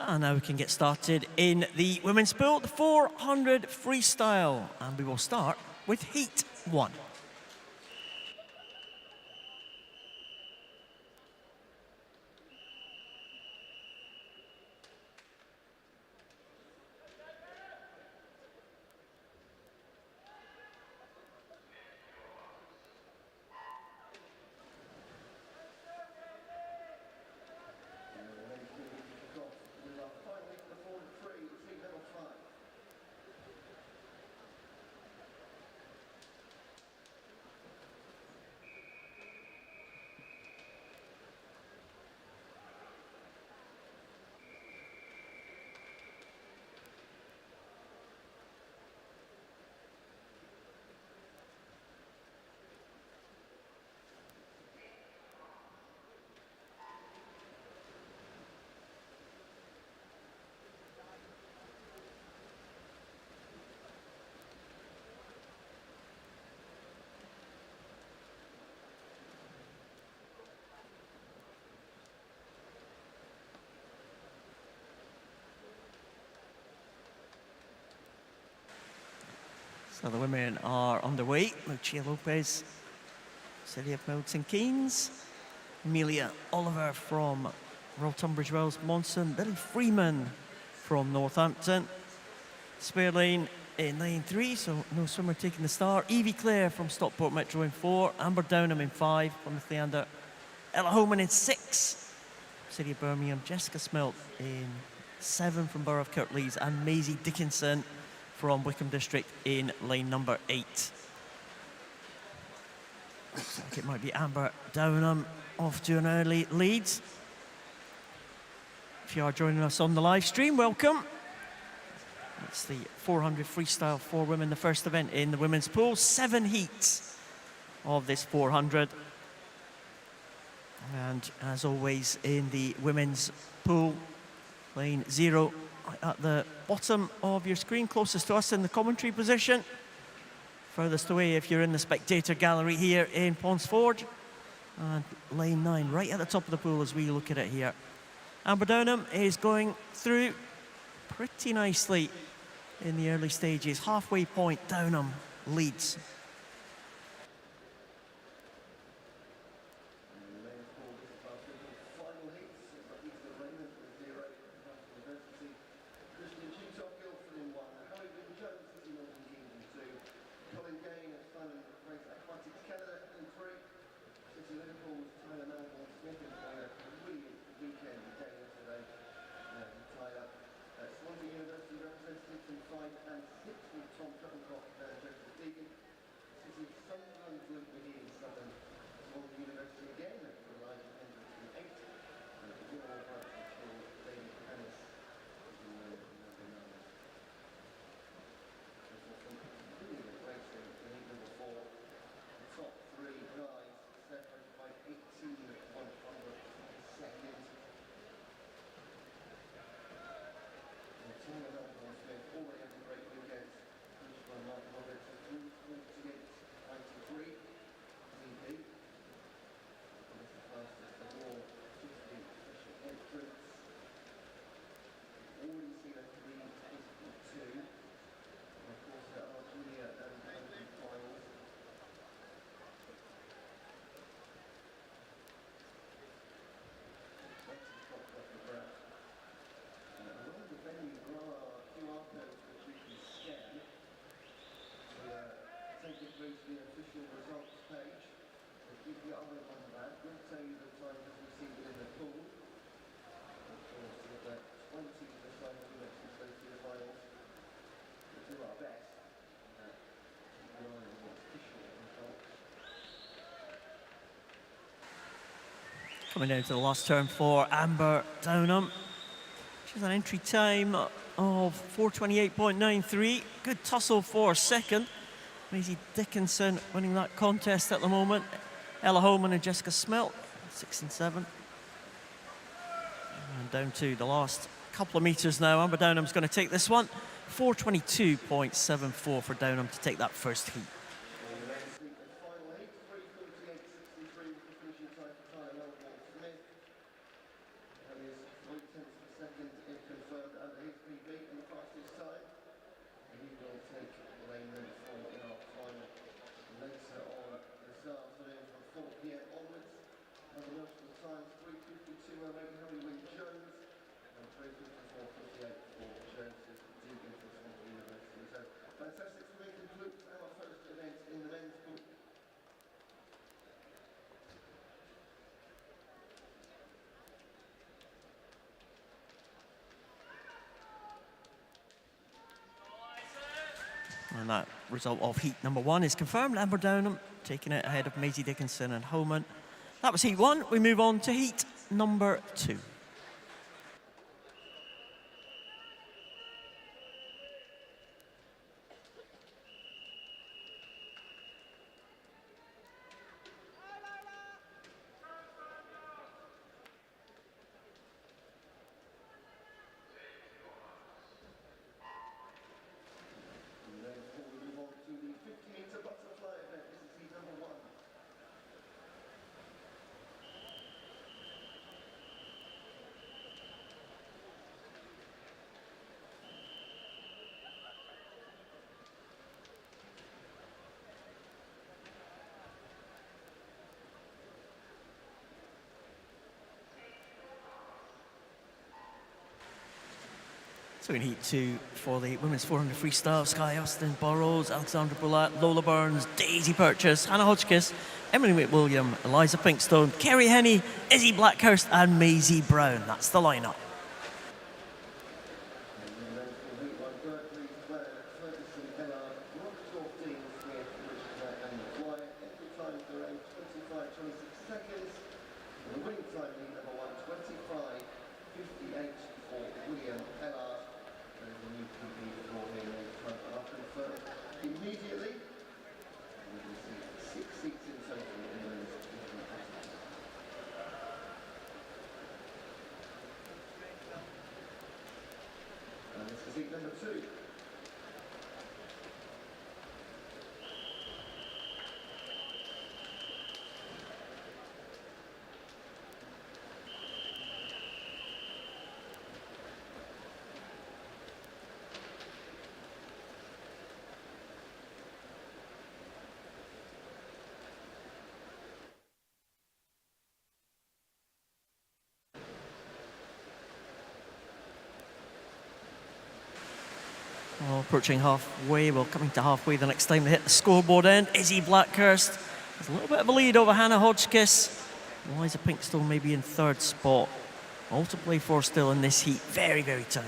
And now we can get started in the women's pool, the 400 freestyle. And we will start with heat 1. So the women are underway. Lucia Lopez, Celia Milton Keynes, Amelia Oliver from Royal Tunbridge Wells, Monson, Lily Freeman from Northampton, spare lane in lane 3, so no swimmer taking the start. Evie Clare from Stockport Metro in 4, Amber Downham in 5 from the Theander, Ella Holman in 6, City of Birmingham, Jessica Smelt in 7 from Borough of Kirklees, and Maisie Dickinson from Wickham District in lane number 8. Looks like it might be Amber Downham off to an early lead. If you are joining us on the live stream, welcome. It's the 400 freestyle for women, the first event in the women's pool. 7 heats of this 400. And as always in the women's pool, lane 0 at the bottom of your screen, closest to us in the commentary position. Furthest away if you're in the spectator gallery here in Ponds Forge. And lane 9 right at the top of the pool as we look at it here. Amber Downham is going through pretty nicely in the early stages. Halfway point, Downham leads. Coming down to the last turn for Amber Downham. She's an entry time of 4:28.93. Good tussle for second. Maisie Dickinson winning that contest at the moment. Ella Holman and Jessica Smelt, 6 and 7. And down to the last couple of meters now. Amber Downham's going to take this one. 4:22.74 for Downham to take that first heat. And that result of heat number 1 is confirmed. Amber Downham taking it ahead of Maisie Dickinson and Holman. That was heat 1. We move on to heat number 2. So in heat 2 for the women's 400 freestyle, Sky Austin, Burrows, Alexandra Bullat, Lola Burns, Daisy Purchase, Hannah Hodgkiss, Emily McWilliam, Eliza Pinkstone, Kerry Henney, Izzy Blackhurst and Maisie Brown. That's the lineup. Well, approaching halfway, well, coming to halfway the next time they hit the scoreboard end. Izzy Blackhurst has a little bit of a lead over Hannah Hodgkiss. Eliza Pinkstone maybe in third spot. All to play for still in this heat. Very, very tight.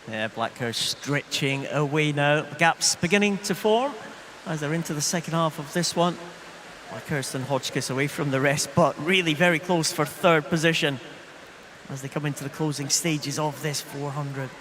Yeah, Blackhurst stretching away now. The gap's beginning to form as they're into the second half of this one. Blackhurst and Hodgkiss away from the rest, but really very close for third position as they come into the closing stages of this 400.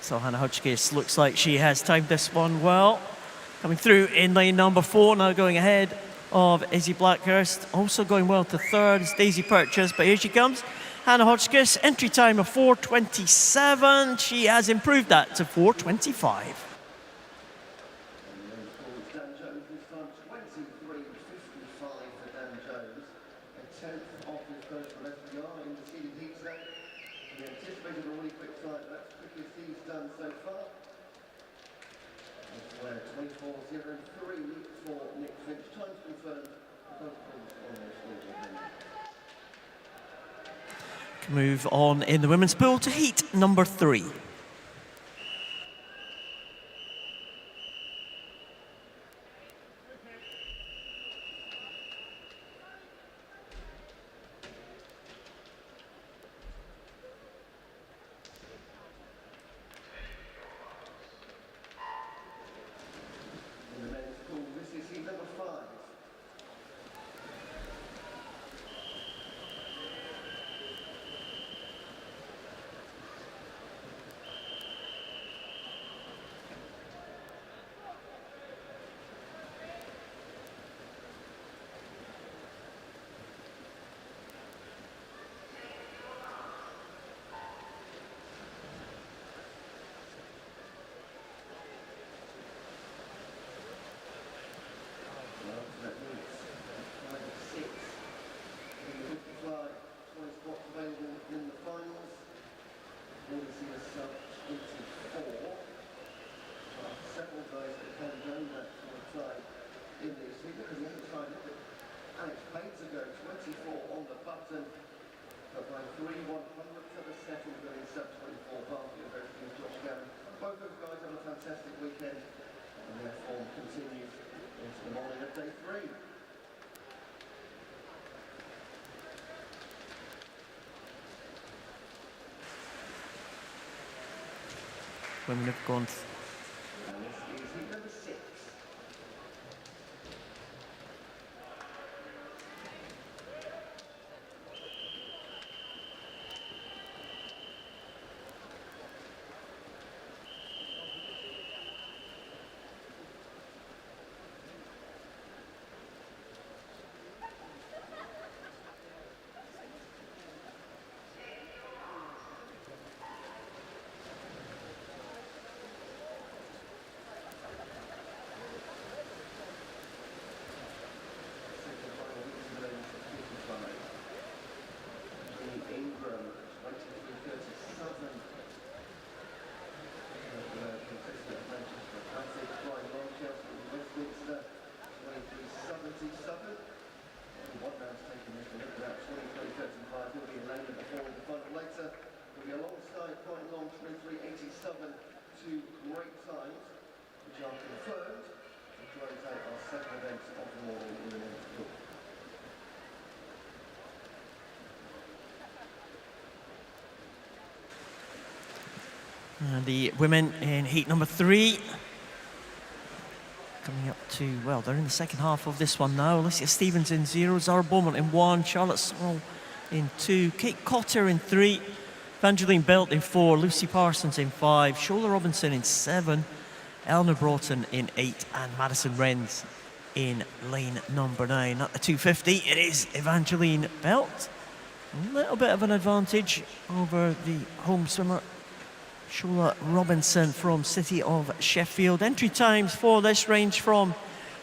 So Hannah Hotchkiss looks like she has timed this one well. Coming through in lane number 4, now going ahead of Izzy Blackhurst. Also going well to third is Daisy Purchase, but here she comes. Hannah Hotchkiss, entry time of 4:27. She has improved that to 4:25. Move on in the women's pool to heat number 3. Women have gone. And the women in heat number 3. Coming up to, well, they're in the second half of this one now. Alicia Stevens in 0, Zara Beaumont in 1, Charlotte Sorrell in 2, Kate Cotter in 3, Evangeline Belt in 4, Lucy Parsons in 5, Shola Robinson in 7, Eleanor Broughton in 8, and Madison Wrens in lane number 9. At the 250, it is Evangeline Belt. A little bit of an advantage over the home swimmer, Shola Robinson from City of Sheffield. Entry times for this range from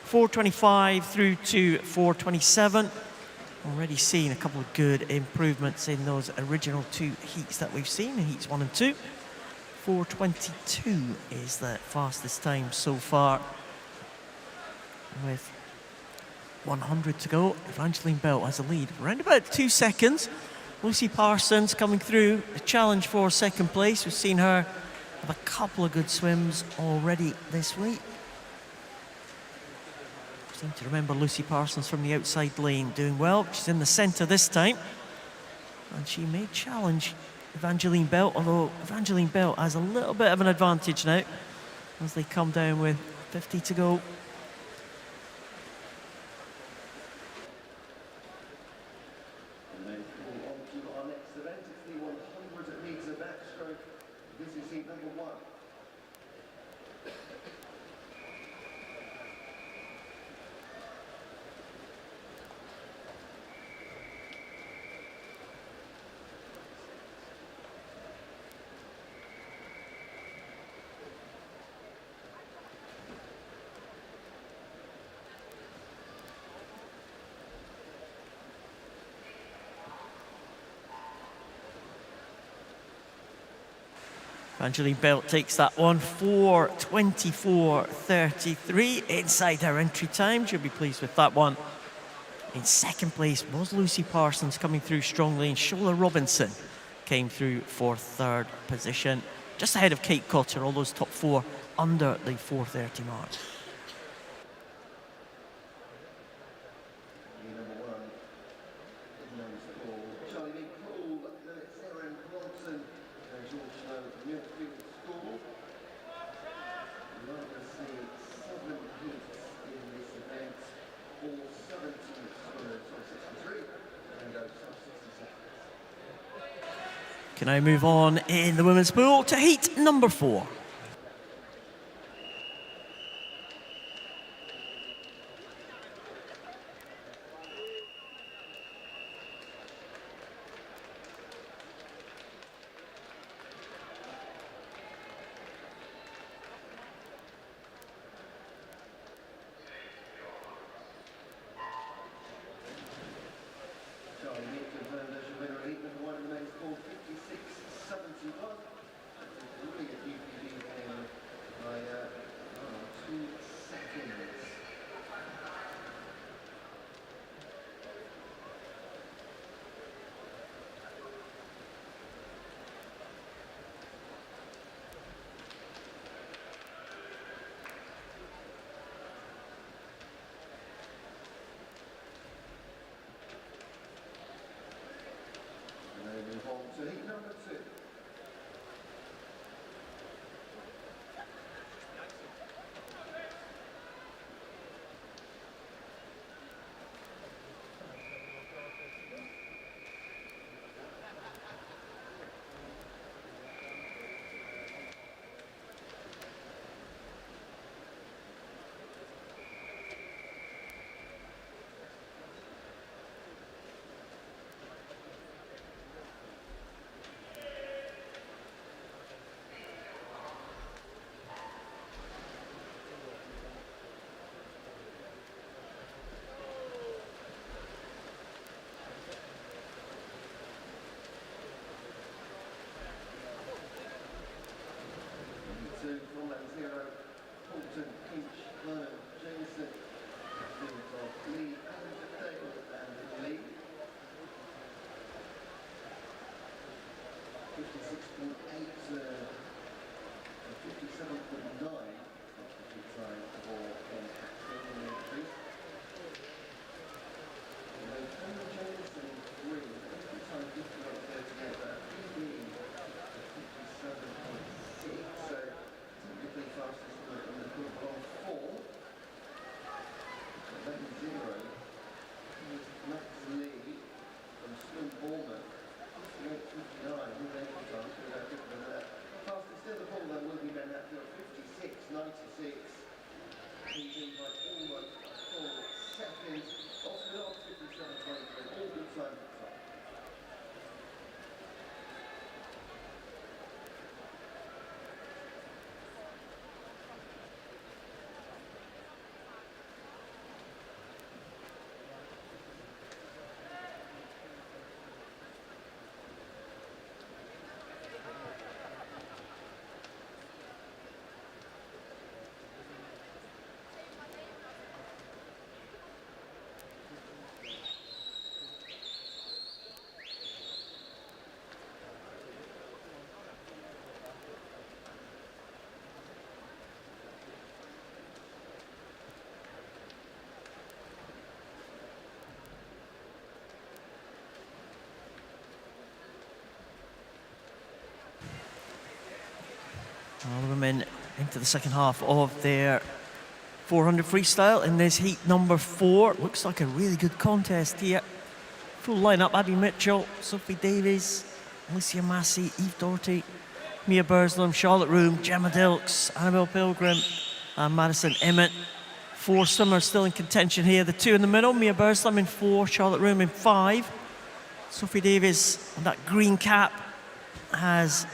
4:25 through to 4:27. Already seen a couple of good improvements in those original 2 heats that we've seen, in heats 1 and 2. 4:22 is the fastest time so far. With 100 to go, Evangeline Belt has a lead around about 2 seconds. Lucy Parsons coming through, a challenge for second place. We've seen her have a couple of good swims already this week. I seem to remember Lucy Parsons from the outside lane doing well. She's in the centre this time. And she may challenge Evangeline Belt, although Evangeline Belt has a little bit of an advantage now as they come down with 50 to go. And then moving on to our next event, it's the 100 metre backstroke. This is heat Angeline Belt takes that one, 4:24.33 inside her entry time. She'll be pleased with that one. In second place was Lucy Parsons coming through strongly, and Shola Robinson came through for third position. Just ahead of Kate Cotter, all those top four under the 4:30 mark. Can I move on in the women's pool to heat number 4? All the women into the second half of their 400 freestyle in this heat number 4. Looks like a really good contest here. Full lineup: Abby Mitchell, Sophie Davies, Alicia Massey, Eve Doherty, Mia Burslam, Charlotte Room, Gemma Dilks, Annabelle Pilgrim, and Madison Emmett. 4 swimmers still in contention here. The 2 in the middle, Mia Burslam in 4, Charlotte Room in 5. Sophie Davies, on that green cap, has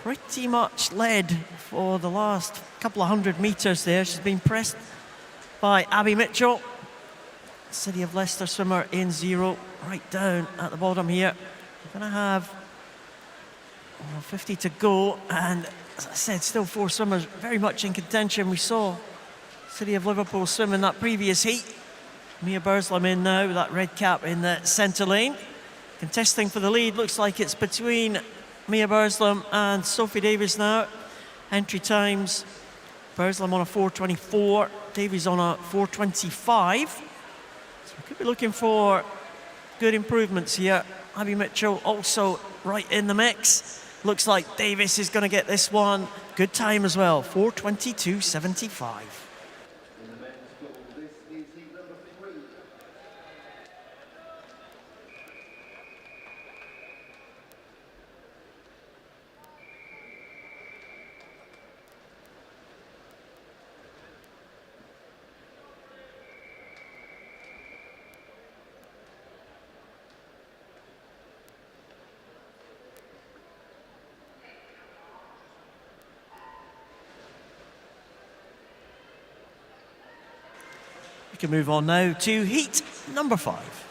pretty much led for the last couple of 100 metres there. She's been pressed by Abby Mitchell, City of Leicester swimmer in 0, right down at the bottom here. We're going to have 50 to go, and as I said, still 4 swimmers very much in contention. We saw City of Liverpool swim in that previous heat. Mia Burslam in now with that red cap in the centre lane. Contesting for the lead, looks like it's between Mia Burslam and Sophie Davies now. Entry times, Burslam on a 4:24, Davies on a 4:25. So we could be looking for good improvements here. Abby Mitchell also right in the mix. Looks like Davies is going to get this one. Good time as well, 4:22.75. We can move on now to heat number 5.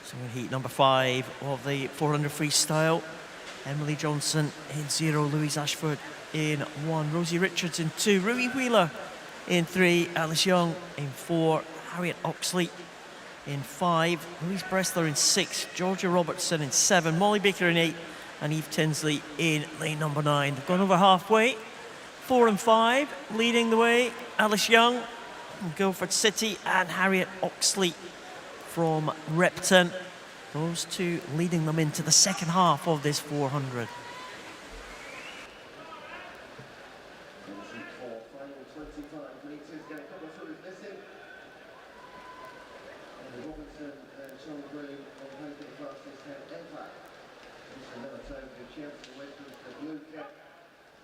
So in heat number 5 of the 400 freestyle, Emily Johnson in 0, Louise Ashford in 1, Rosie Richards in 2, Ruby Wheeler in 3, Alice Young in 4, Harriet Oxley in 5, Louise Bressler in 6, Georgia Robertson in 7, Molly Baker in 8, and Eve Tinsley in lane number 9. They've gone over halfway. 4 and 5 leading the way, Alice Young from Guildford City and Harriet Oxley from Repton. Those 2 leading them into the second half of this 400.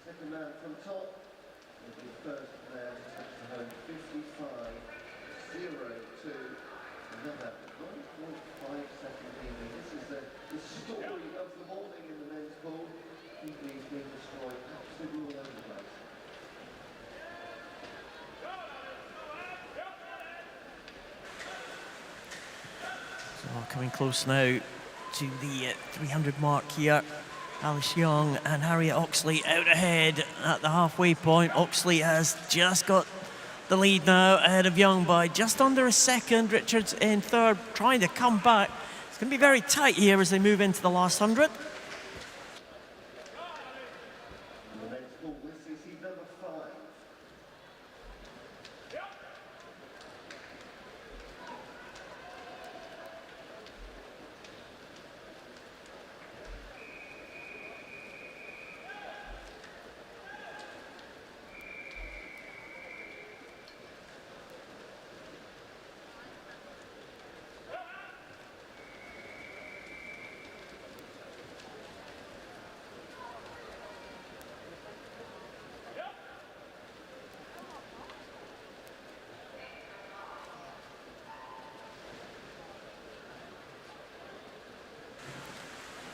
Second man from top will be first player to touch the home 55.02. Another 1.5 second lead. This is the story of the morning in the men's pool. PB's being destroyed absolutely all over the place. So coming close now to the 300 mark here. Alice Young and Harriet Oxley out ahead at the halfway point. Oxley has just got the lead now ahead of Young by just under a second. Richards in third, trying to come back. It's going to be very tight here as they move into the last 100. The men's full list is heat number 5.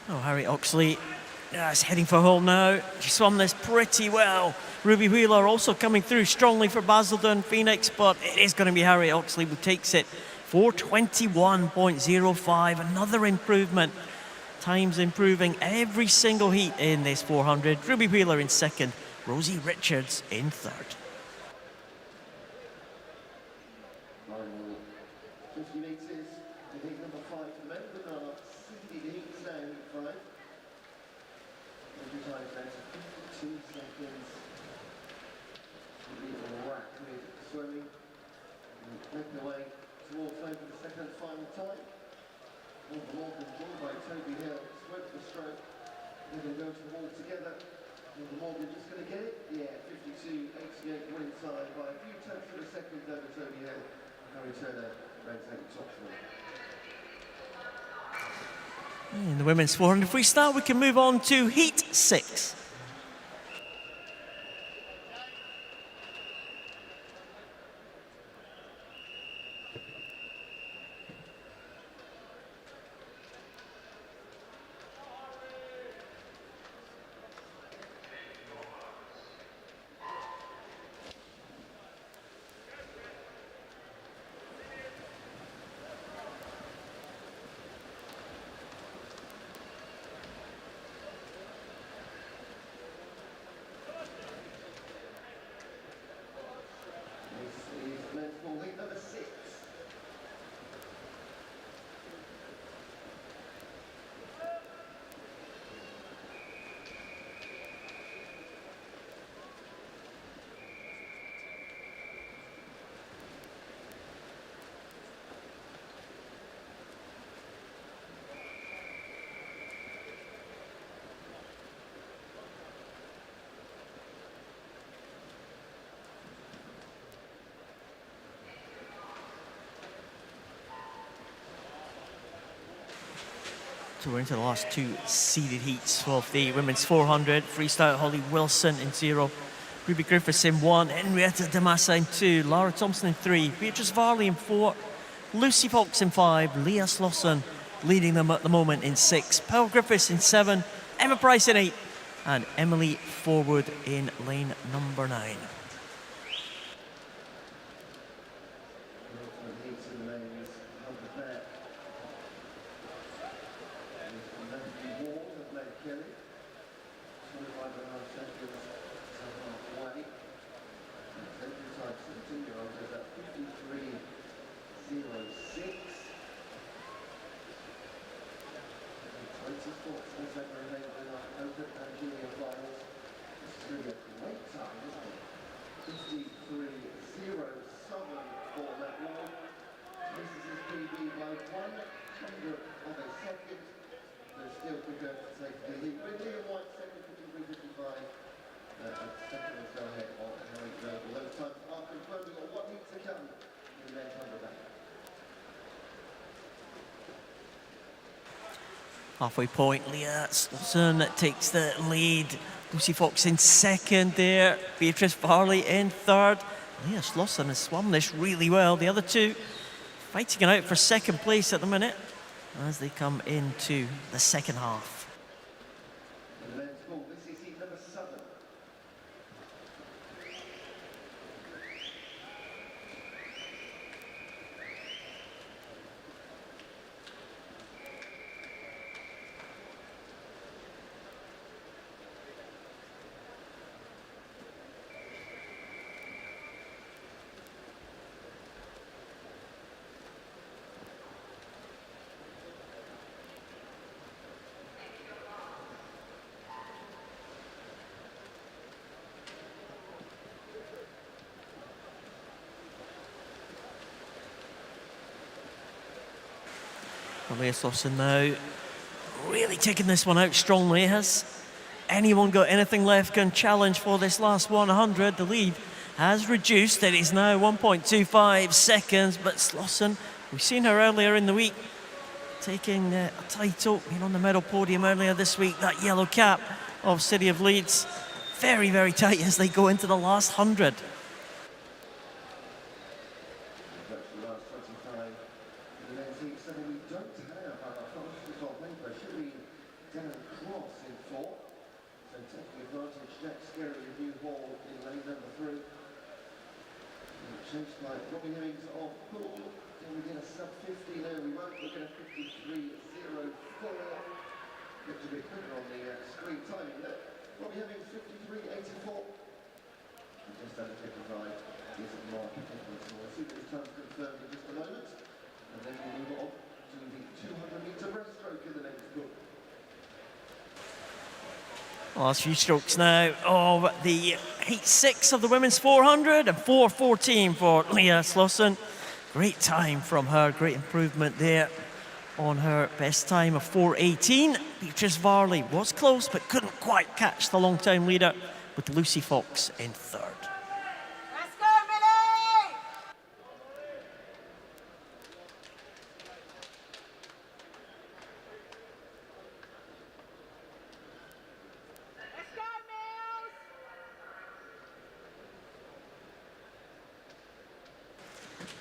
Oh, Harriet Oxley is heading for home now. She swum this pretty well. Ruby Wheeler also coming through strongly for Basildon Phoenix, but it is going to be Harriet Oxley who takes it. 4:21.05, another improvement. Times improving every single heat in this 400. Ruby Wheeler in second, Rosie Richards in third. 50 metres, the heat number 5 for men, the Nards, 60 heats now, heat 5. Every time down to 52 seconds. Really rapid swimming. And make their way towards home for the second and final time. Morgan, joined by Toby Hill, swept the stroke. They're going to go to the wall together. Morgan just going to get it? Yeah, 52.88 winning time by a few tenths of a second over Toby Hill. Harry Turner ranks out the top three. In the women's 400 freestyle, we can move on to heat 6. So we're into the last two seeded heats of the women's 400. Freestyle, Holly Wilson in 0. Ruby Griffiths in 1. Henrietta Damassa in 2. Lara Thompson in 3. Beatrice Varley in 4. Lucy Fox in 5. Leah Slosson leading them at the moment in 6. Pearl Griffiths in 7. Emma Price in 8. And Emily Forward in lane number 9. Halfway point, Leah Slosson takes the lead. Lucy Fox in second there. Beatrice Varley in third. Leah Slosson has swum this really well. The other two fighting it out for second place at the minute as they come into the second half. The men's full, this Leah Slosson now really taking this one out strongly. Has anyone got anything left can challenge for this last 100? The lead has reduced. It is now 1.25 seconds, but Slosson, we've seen her earlier in the week taking a title, being on the medal podium earlier this week, that yellow cap of City of Leeds. Very, very tight as they go into the last 100. That's the last 25. And then see, so we don't have our fastest on paper. Should be Dan Cross in fourth. So taking advantage, Jack Skerry of New Hall in lane number 3. Chased by Robbie Hemmings of Poole. Can we get a sub 50? No, we won't. We'll get a 53.04. Looked a bit quicker on the screen timing there. Robbie Hemmings 53.84. Just under 55 is Mark Nicholas. So we'll see what his time's confirmed in just a moment. And then we'll move on to the 200-metre breaststroke in the next book. Last few strokes now of the heat 6 of the women's 400 and 4:14 for Leah Slosson. Great time from her, great improvement there on her best time of 4:18. Beatrice Varley was close but couldn't quite catch the long-time leader with Lucy Fox in third. Let's go, Millie! Let's go, Mills!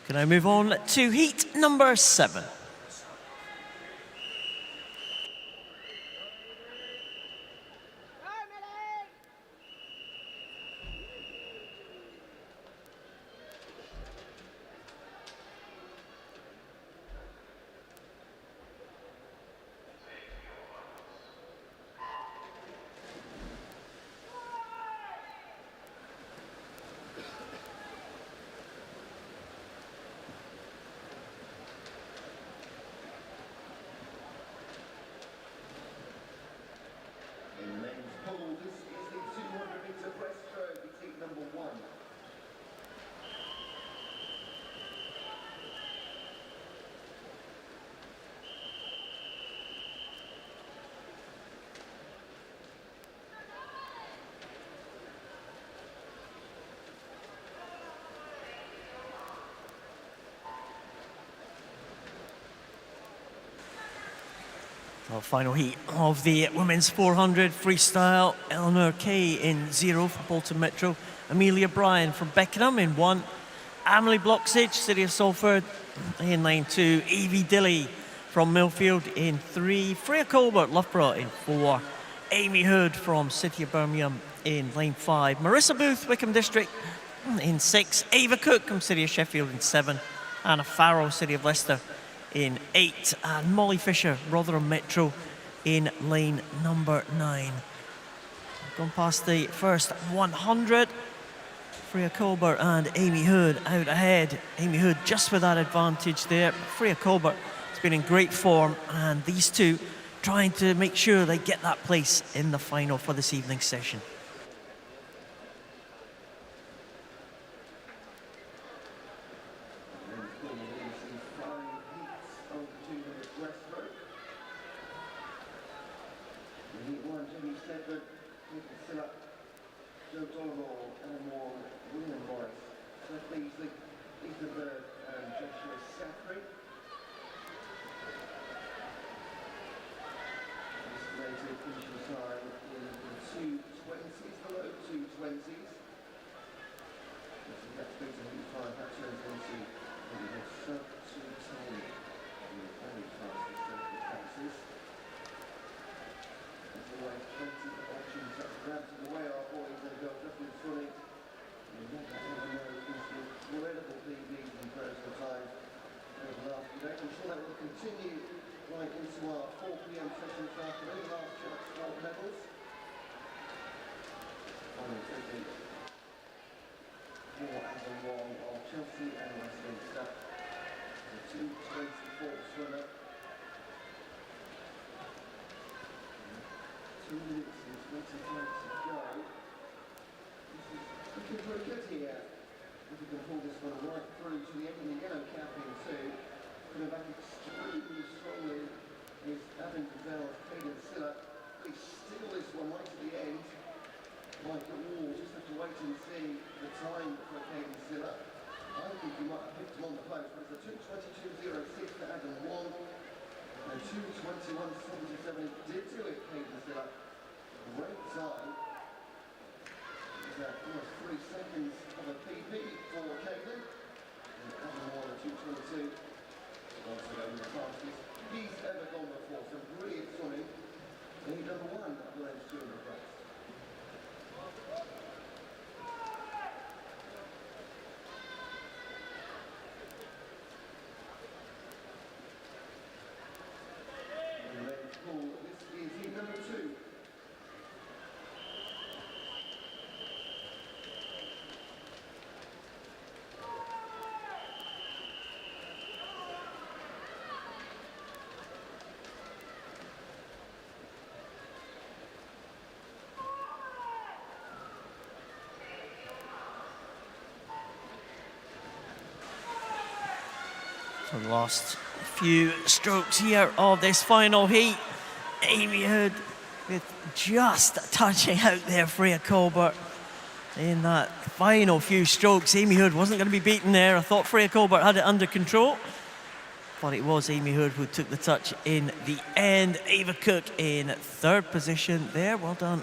Can I move on to heat number 7? Go, Millie! In the men's pool, this is the 200-metre breaststroke. It's heat number 1. Our final heat of the women's 400 freestyle. Eleanor Kay in 0 from Bolton Metro. Amelia Bryan from Beckenham in 1. Emily Bloxage, City of Salford in lane 2. Evie Dilly from Millfield in 3. Freya Colbert, Loughborough in 4. Amy Hood from City of Birmingham in lane 5. Marissa Booth, Wickham District in 6. Ava Cook from City of Sheffield in 7. Anna Farrell, City of Leicester in 8, and Molly Fisher, Rotherham Metro in lane number 9. Gone past the first 100. Freya Colbert and Amy Hood out ahead. Amy Hood just with that advantage there. Freya Colbert has been in great form, and these two trying to make sure they get that place in the final for this evening's session. Continue right into our 4 p.m. session this afternoon, the last chance for medals. Final 20. 4 as a 1 of Chelsea and Westminster. The 2:24 swimmer. 2 minutes and 25 to go. This is looking pretty good here. If we can pull this one right through to the end of the yellow cap in 2. Coming back extremely strongly is Adam Gazelle's Caden Silla. They steal this one right to the end. Michael Wall, just have to wait and see the time for Caden Silla. I think you might have picked him on the post, but it's a 2:22.06 for Adam Wall. And 2:21.77 he did do it, Caden Silla. Great time. Almost 3 seconds of a PB for Caden. And Adam Wall at 2:22. Also going the fastest he's ever gone before. Some brilliant swimming. And he's number 1 at the lens 200 race. This is heat number 2. So the last few strokes here of this final heat. Amy Hood with just touching out there, Freya Colbert. In that final few strokes, Amy Hood wasn't going to be beaten there. I thought Freya Colbert had it under control, but it was Amy Hood who took the touch in the end. Ava Cook in 3rd position there. Well done,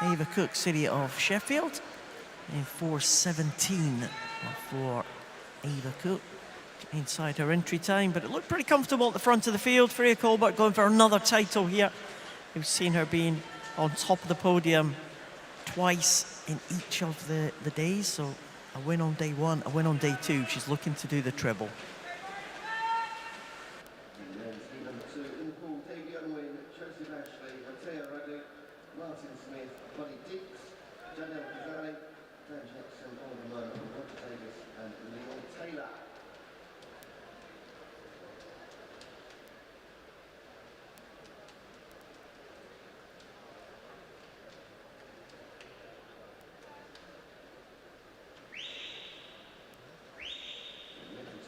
Ava Cook, City of Sheffield, in 4:17 for Ava Cook. Inside her entry time, but it looked pretty comfortable at the front of the field. Freya Colbert going for another title here. We've seen her being on top of the podium twice in each of the days. So a win on day 1, a win on day 2. She's looking to do the treble. And then team number 2 in the pool, Davey Unwin, Joseph Ashley, Matteo Radu, Martin Smith, Buddy Deeks, Janelle Kazali, Dan Jackson, Oliver Munn, Roger Davis, and Leon Taylor.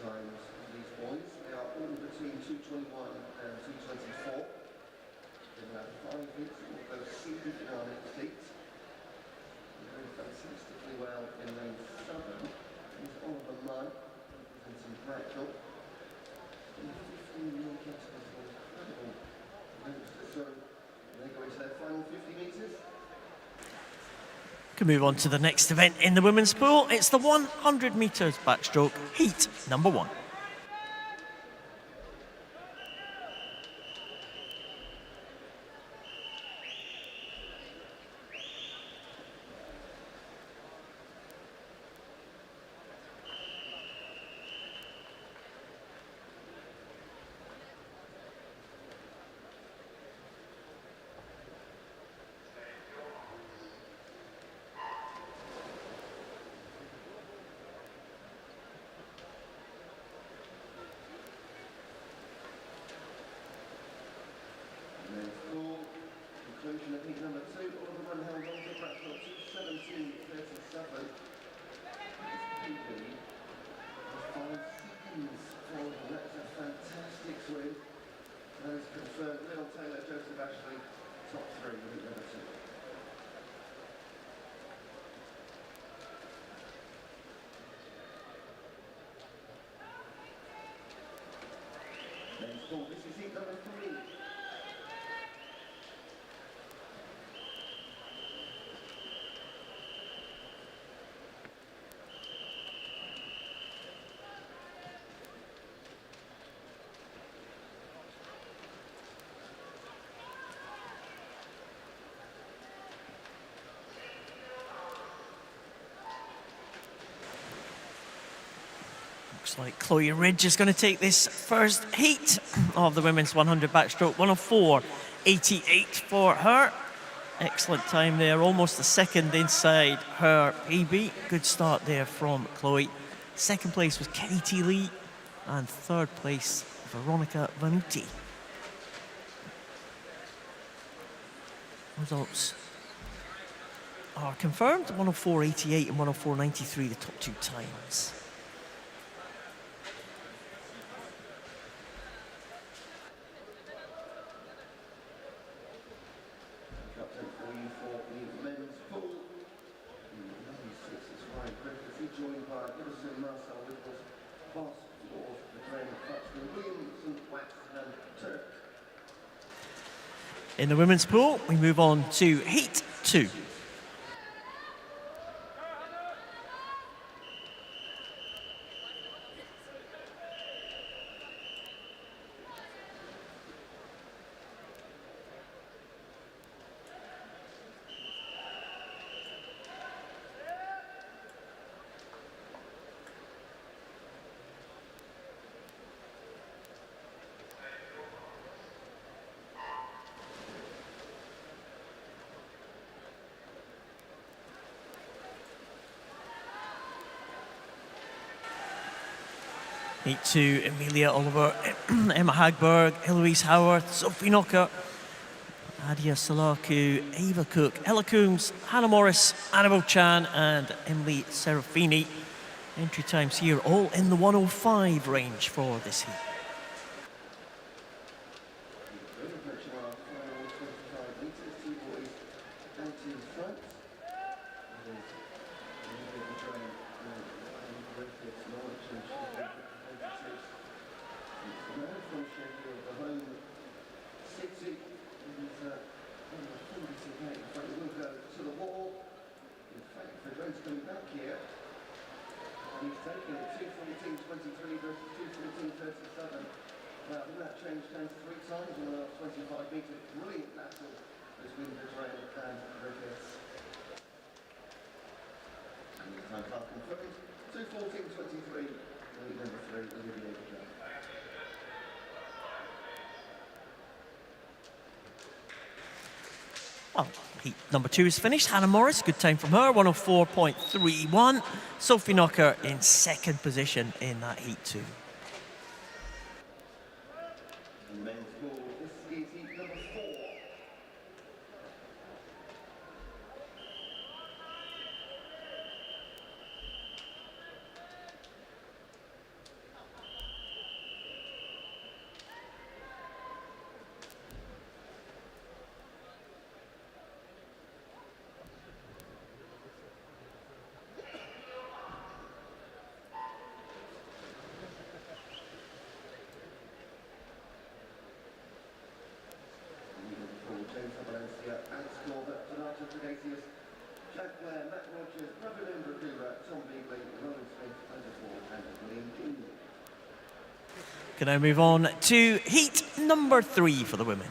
Times of these boys, they are all between 2:21 and 2:24. They've had 5 hits, all those seeded in our next heat. They're doing fantastically well in lane 7. There's Oliver Munn and some Bracknell. 15 more categories, incredible moves. So they go into their final 50 metres. Can move on to the next event in the women's pool. It's the 100 metres backstroke heat number 1. Conclusion of heat number 2, Oliver Munn held on to Bracknell 2:17.37. PB was 5 seconds for him. That's a fantastic swim. That is confirmed. Leon Taylor, Joseph Ashley, top 3 with heat number 2. Men's pool, this is heat number 3. Looks like Chloe Ridge is going to take this first heat of the women's 100 backstroke. 104.88 for her. Excellent time there, almost a second inside her PB. Good start there from Chloe. Second place was Katie Lee, and third place, Veronica Vanuti. Results are confirmed. 104.88 and 104.93, the top 2 times. Griffiths. He joined by Iverson, Marcel Whipples, Voss, Dwarf, McLean, Buxton, Williamson, Wax and Turk. In the women's pool, we move on to Heat 2. Heat 2, Amelia Oliver, Emma Hagberg, Eloise Howarth, Sophie Knocker, Adia Salaku, Ava Cook, Ella Coombs, Hannah Morris, Annabelle Chan and Emily Serafini. Entry times here all in the 105 range for this heat. He's taken it 2:14.23 versus 2:14.37. Now, that changed hands 3 times in the last 25 metres. Brilliant battle between Vidrain and Griffiths. And the time card confirmed 2:14.23. Lead number 3, Olivia Vidrain. Well, heat number 2 is finished. Hannah Morris, good time from her, 104.31. Sophie Knocker in second position in that heat 2. In the men's pool, this is heat number 4. Jack Blair, Matt Rogers, Pravin Brakura, Tom Beagley, Rowan Smith, and Glenn King. Can I move on to heat number 3 for the women?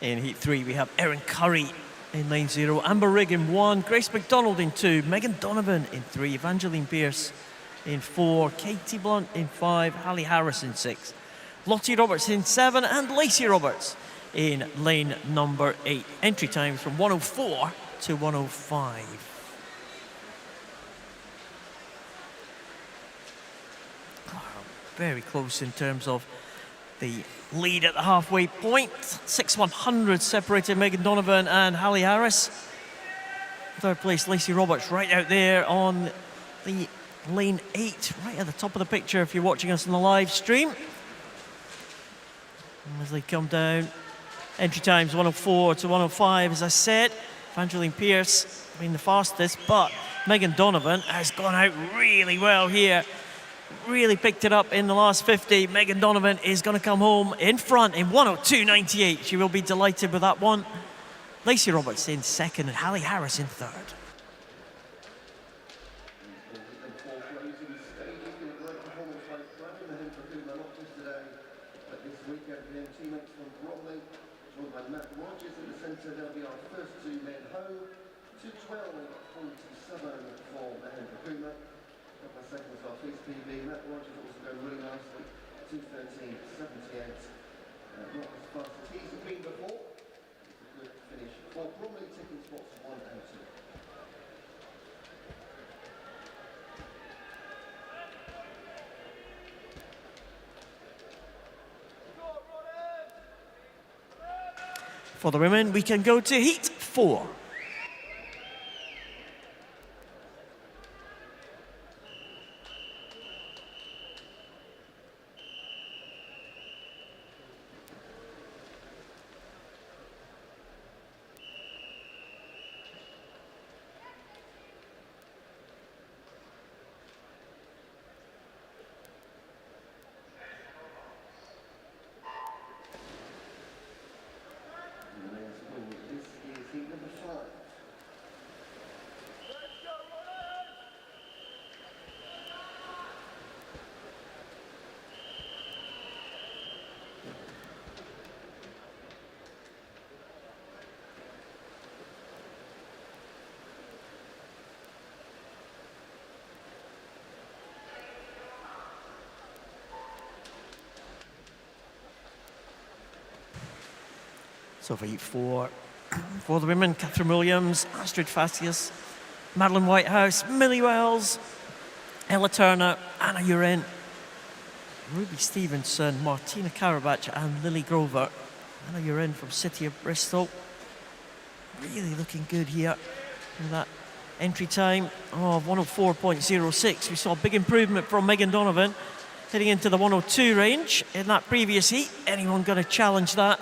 In heat 3, we have Erin Curry in lane 0, Amber Rigg in 1, Grace McDonald in 2, Megan Donovan in 3, Evangeline Pierce in 4, Katie Blunt in 5, Hallie Harris in 6, Lottie Roberts in 7, and Lacey Roberts in lane number 8. Entry times from 104 to 105. Very close in terms of the lead at the halfway point. 6/100 separated Megan Donovan and Hallie Harris. Third place, Lacey Roberts, right out there on the lane 8, right at the top of the picture if you're watching us on the live stream. And as they come down, entry times 104 to 105, as I said. Evangeline Pierce being the fastest, but Megan Donovan has gone out really well here. Really picked it up in the last 50. Megan Donovan is going to come home in front in 102.98. She will be delighted with that one. Lacey Roberts in second and Hallie Harris in third. Matt Rogers in the centre, they'll be our first 2 men home. 2:12.47 for Mahendra Kumar. Couple of seconds off his PB. Matt Rogers also going really nicely. 2:13.78. Not as fast as he's been before. For the women, we can go to heat 4. This is heat number 5. So for heat 4, for the women, Catherine Williams, Astrid Facius, Madeline Whitehouse, Millie Wells, Ella Turner, Anna Uren, Ruby Stevenson, Martina Karabach and Lily Grover. Anna Uren from City of Bristol. Really looking good here in that entry time of 104.06. We saw a big improvement from Megan Donovan heading into the 102 range in that previous heat. Anyone going to challenge that?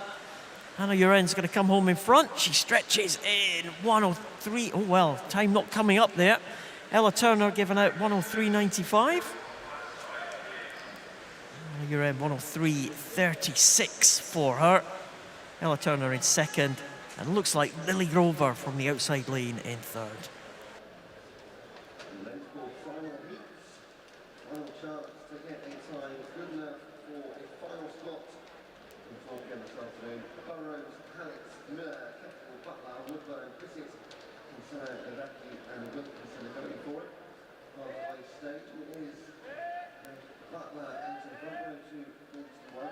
Anna Uren's going to come home in front. She stretches in 103. Oh, well, time not coming up there. Ella Turner giving out 103.95. Anna Uren 103.36 for her. Ella Turner in second. And looks like Lily Grover from the outside lane in third. Let's go final heats. Final chance to get a time good enough for a final slot before again this afternoon. Burrows, Alex, Miller, Keppel, Butler, Woodburn, Bissett, Sarah, Iraqi, and Wilkinson are going for it. Halfway stage is Butler into the front row to 41.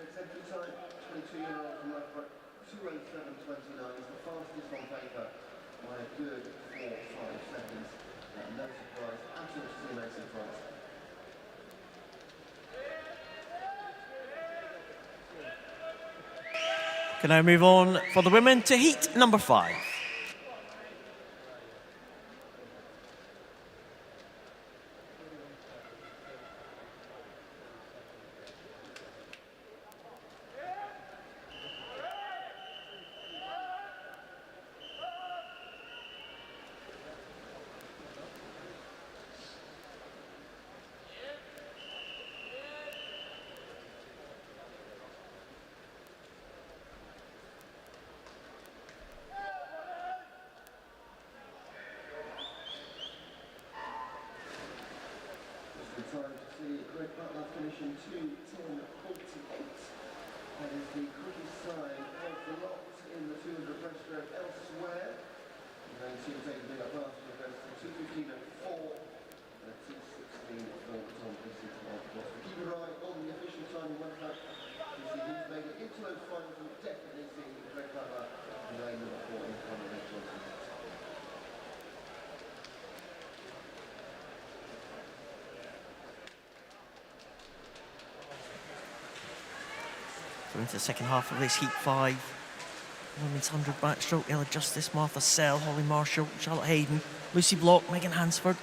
Its entry time, 22-year-old from Loughborough, 2:07.29 is the fastest on paper by a good 4-5 seconds. No surprise, absolute teammates in front. Can I move on for the women to heat number 5? Time to see Greg Butler finishing 2:10.48. That is the quickest side of the lot in the 200 breaststroke elsewhere. And then team taking the big advantage goes to 2:15.04 and 2:16 for Tom Bissett of Boston. Keep your eye on the official time in Wembley to see who's made it into those finals. We'll definitely see Greg Butler in lane number 4 in front of next one. So into the second half of this heat 5. Women's 100 backstroke, Ella Justice, Martha Sell, Holly Marshall, Charlotte Hayden, Lucy Block, Megan Hansford,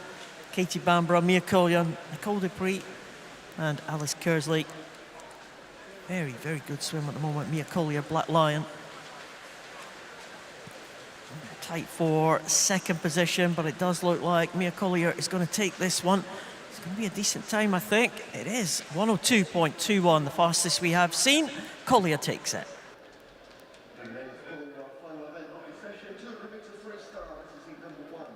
Katie Bamborough, Mia Collier, Nicole Dupree and Alice Kersley. Very, very good swim at the moment. Mia Collier, Black Lion. Tight for second position, but it does look like Mia Collier is going to take this one. It's going to be a decent time, I think. It is 102.21, the fastest we have seen. Collier takes it. And then for our final event of the session, 200 meters freestyle. This is heat number 1.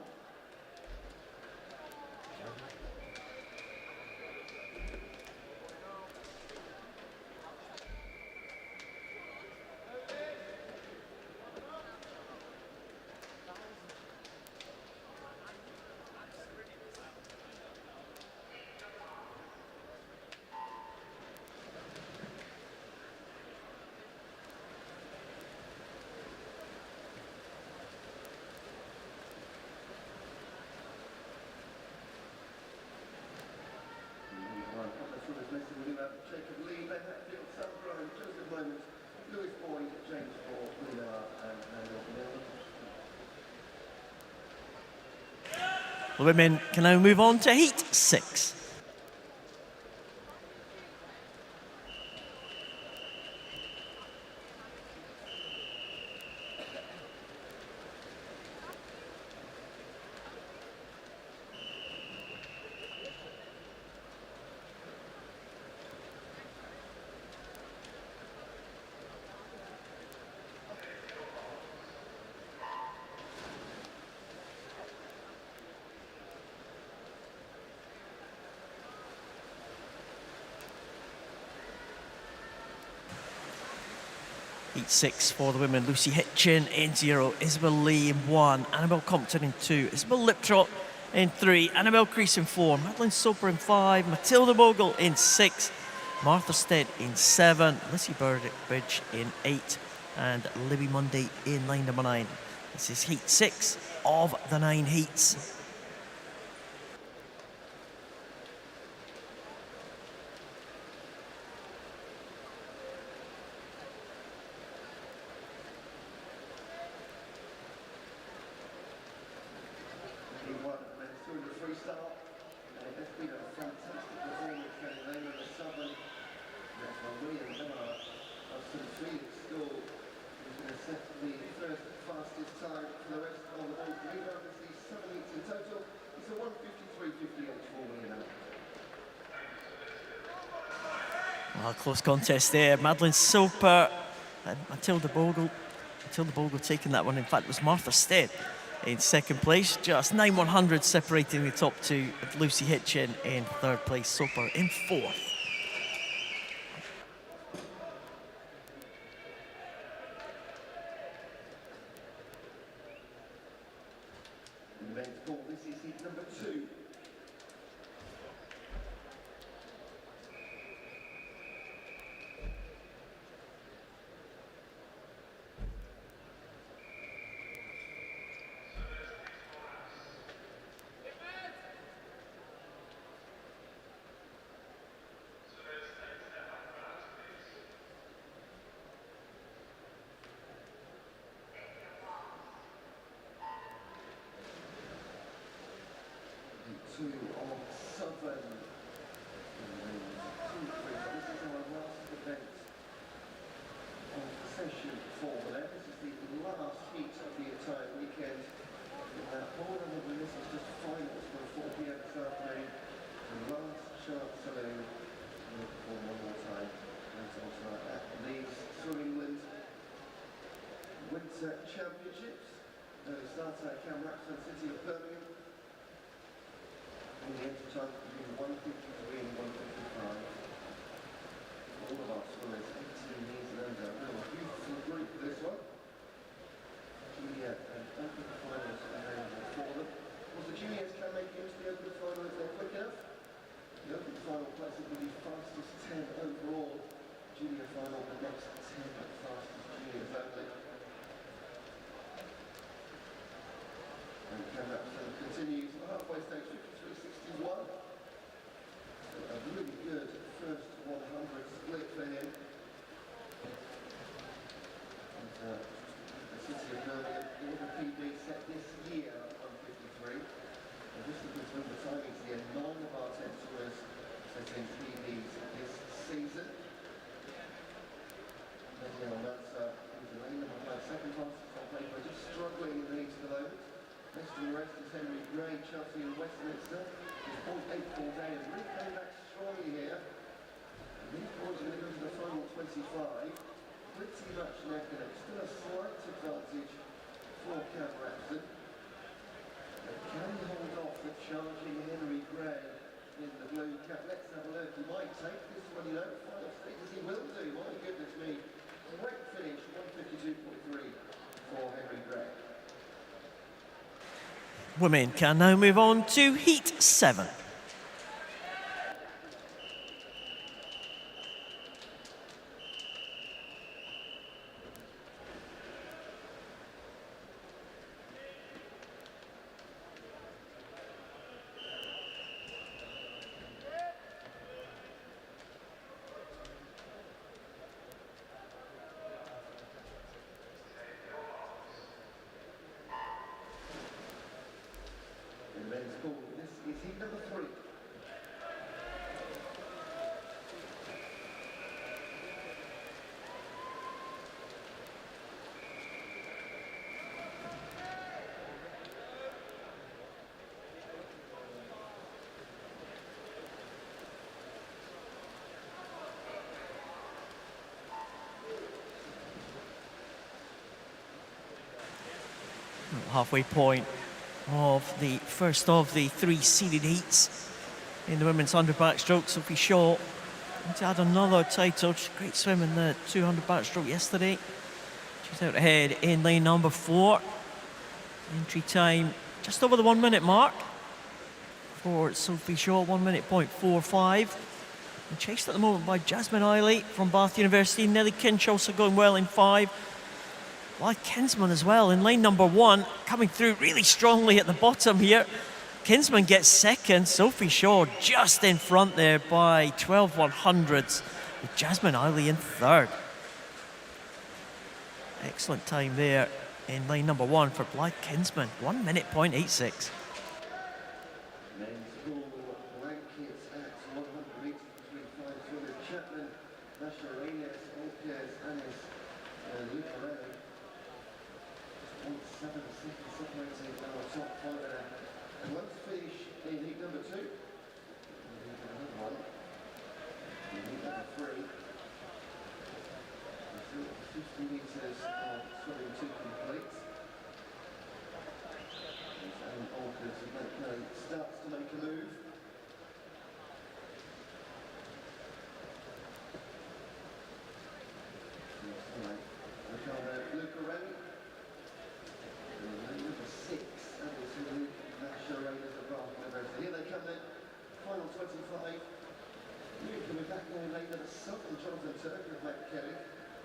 The women can now move on to heat 6. Heat 6 for the women, Lucy Hitchin in 0, Isabel Lee in 1, Annabelle Compton in 2, Isabel Liptrot in 3, Annabelle Crease in 4, Madeline Soper in 5, Matilda Bogle in 6, Martha Stead in 7, Lissy Burbridge in 8, and Libby Munday in line number 9. This is heat 6 of the 9 heats. Through the freestyle, and it has been a fantastic performance going in the southern. That's by William Miller of St. Felix School, who's going to set the first fastest time for the rest of the ball. Rebound is the 7 heats in total. It's a 1:53.58 for William Miller. Well, close contest there. Madeline Soper and Matilda Bogle. Matilda Bogle taking that one. In fact, it was Martha Stead in second place. Just 9/100 separating the top two. Lucy Hitchin in third place. Soper in fourth. In the men's pool, this is heat number 2. Two of Southern. This is our last event of the session for them. This is the last heat of the entire weekend. All of this is just finals for 4 p.m. this afternoon. The last chance saloon. We'll perform one more time. And also at the England Winter Championships. Early starts at Cam Rapson, City of Birmingham. In the entry time between 1:53 and 1:55. All of our swimmers 18 years and under. A real beautiful group for this one. Julia and open finals available for them. Well, the juniors can make it into the open final if they're quick enough. The open final places will be fastest 10 overall. Junior final, the next 10 fastest juniors only. And Cam Rapson continues the halfway stage, 53.61. A really good first 100 split for him. And the City of Birmingham, the PB set this year at 1:53. And just looking through the timings here, 9 of our 10 swimmers setting PBs this season. Danielle Manser is the lane number 5, second fastest on paper, just struggling in the heat at the moment. Next to the rest is Henry Gray, Chelsea and Westminster. He's 0.84 down, really coming back strongly here. And these boys are going to go to the final 25. Pretty much neck and neck. Still a slight advantage for Cam Rapson. But can he hold off the charging Henry Gray in the blue cap? Let's have a look. He might take this one, you know. Final stages he will do. My goodness me. Great finish, 1:52.3 for Henry Gray. Women can now move on to heat 7. In the men's pool, Halfway point of the first of the 3 seeded heats in the women's 100 backstroke. Sophie Shaw to add another title. She's a great swim in the 200 backstroke yesterday. She's out ahead in lane number 4. Entry time just over the 1 minute mark for Sophie Shaw, 1 minute point 45. And chased at the moment by Jasmine Eiley from Bath University. Nelly Kinch also going well in 5. Like Kinsman as well in lane number 1, coming through really strongly at the bottom here. Kinsman gets second, Sophie Shaw just in front there by 12 100ths, with Jasmine Eiley in third. Excellent time there in lane number 1 for Blythe Kinsman, 1 minute point 86. Men's full blankets at 100 metres between 5 swimmers. Chapman, Mascarenas, Olpiers, Anis, and Lucarelli. 0.7 seconds separating our top 5 there. And let's finish in heat number 2. Heat number 1. In heat number 3. We've still got 50 metres of swimming to complete. And Olpiers starts to make a move. Ricardo Lucarelli. Number 6, and it's Luke Mascarenas of Bath University. Here they come then, final 25. Luke coming back now in lane number 7, Jonathan Turker of McKelly.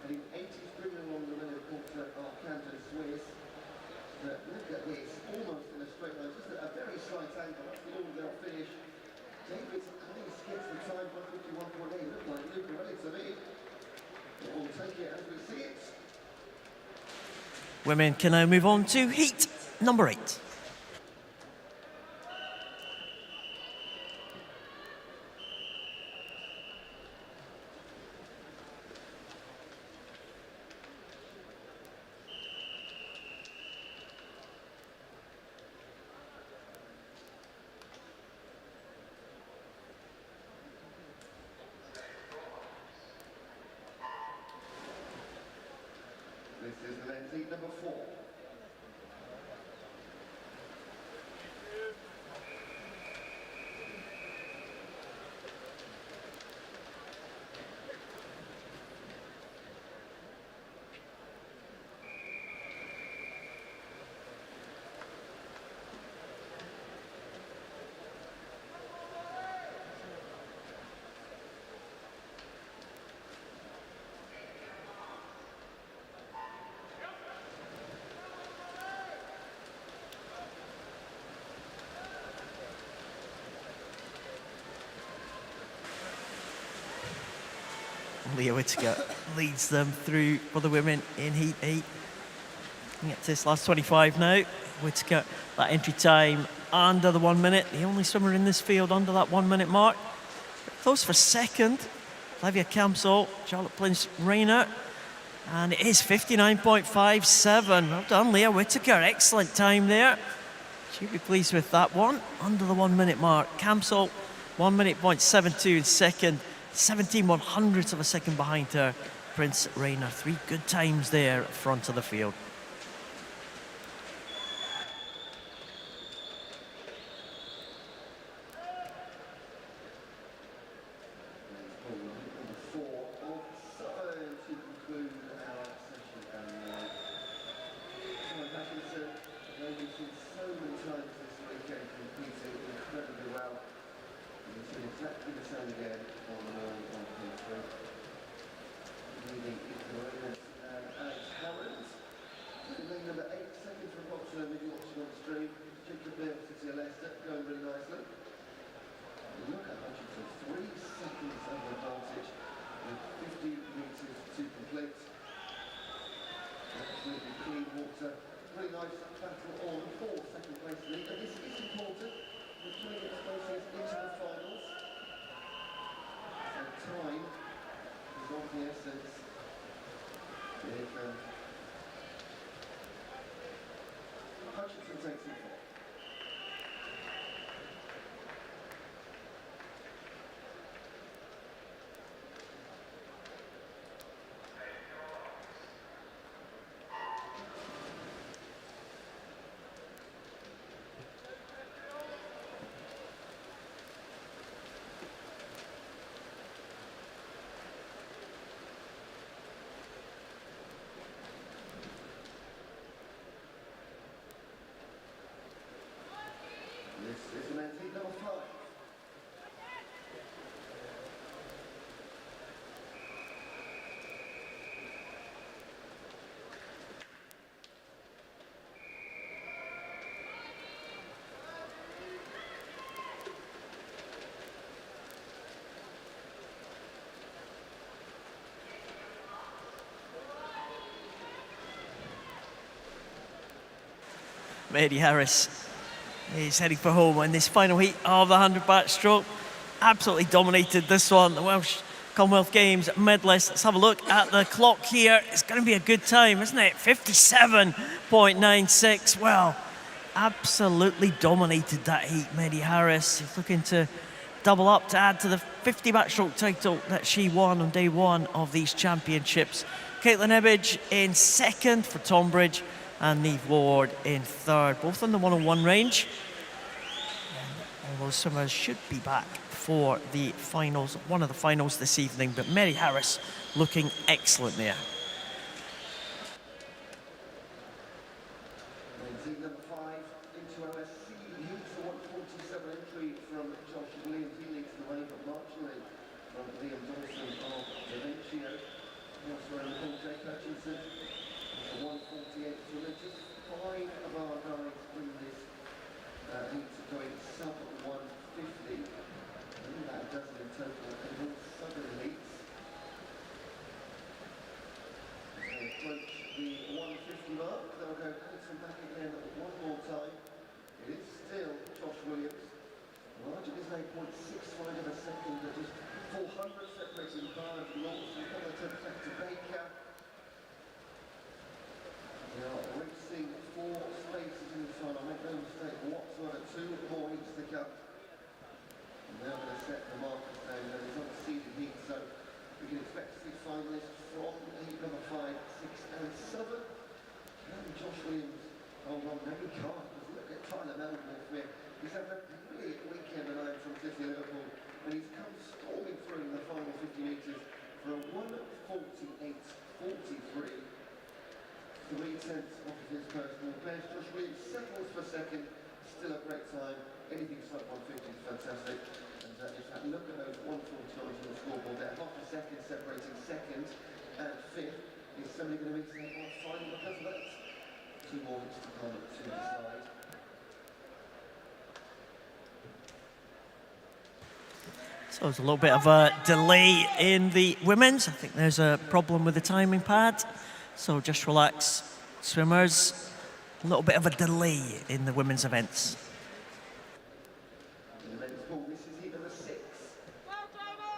Heading 80s, bringing along the Lily Porter of Camden Swiss. But look at this, almost in a straight line, just a very slight angle. That's the order they'll finish. David's Alice gets the time, 151.8. Look like Lucarelli to me. But we'll take it as we see it. Women can now move on to heat number 8. This is the men's heat number 4. Leah Whittaker leads them through for the women in heat 8. Looking at this last 25 now. Whittaker, that entry time under the 1 minute. The only swimmer in this field under that 1 minute mark. Close for second. Flavia Camsall, Charlotte Prince Rayner. And it is 59.57. Well done, Leah Whittaker. Excellent time there. She'll be pleased with that one. Under the 1 minute mark. Camsall, 1 minute point 72 in second. 17 100ths of a second behind her. Prince Rayner, 3 good times there at front of the field. Mary Harris is heading for home in this final heat of the 100 backstroke. Absolutely dominated this one. The Welsh Commonwealth Games medalist. Let's have a look at the clock here. It's going to be a good time, isn't it? 57.96. Well, absolutely dominated that heat, Mary Harris. She's looking to double up to add to the 50 backstroke title that she won on day one of these championships. Caitlin Ebbage in second for Tonbridge and Niamh Ward in third, both on the 101 range. And all those swimmers should be back for the finals, one of the finals this evening, but Mary Harris looking excellent there. Team number 5 into OSC. He's the 147 entry from Josh Williams. He leads the way, but marginally from Liam Dawson of Davencio. Also in Paul J. Hutchinson. The 148 swimmer. Just 5 of our guys in this heat going sub 150. About a dozen in total in all southern heats. They approach the 150 mark. They'll go Alison back again one more time. It is still Josh Williams. Margin is 8.65 in a second. They're just 400 separating Barnes, Lawson, Hamilton, back to Baker. They are racing 4 spaces in the final. Make no mistake whatsoever. 2 more heats to come. Now going to set the markers down, and it's not a seeded heat, so we can expect to see finalists from heat number 5, 6 and 7. Can Josh Williams hold on? No, he can't, because look at Tyler Melbourne here. He's had a brilliant weekend tonight from City Liverpool, and he's come storming through in the final 50 metres for a 1:48.43. 3/10 off of his personal best. Josh Williams settles for second, still a great time. Anything sub 150 is fantastic. And in fact, look at those 149s on the scoreboard there. Half a second separating second and fifth. Is somebody going to meet the final because of that? 2 more hits to come to decide. So there's a little bit of a delay in the women's. I think there's a problem with the timing pad. So just relax, swimmers. A little bit of a delay in the women's events. In the men's pool, this is heat number 6. Go, Jamie!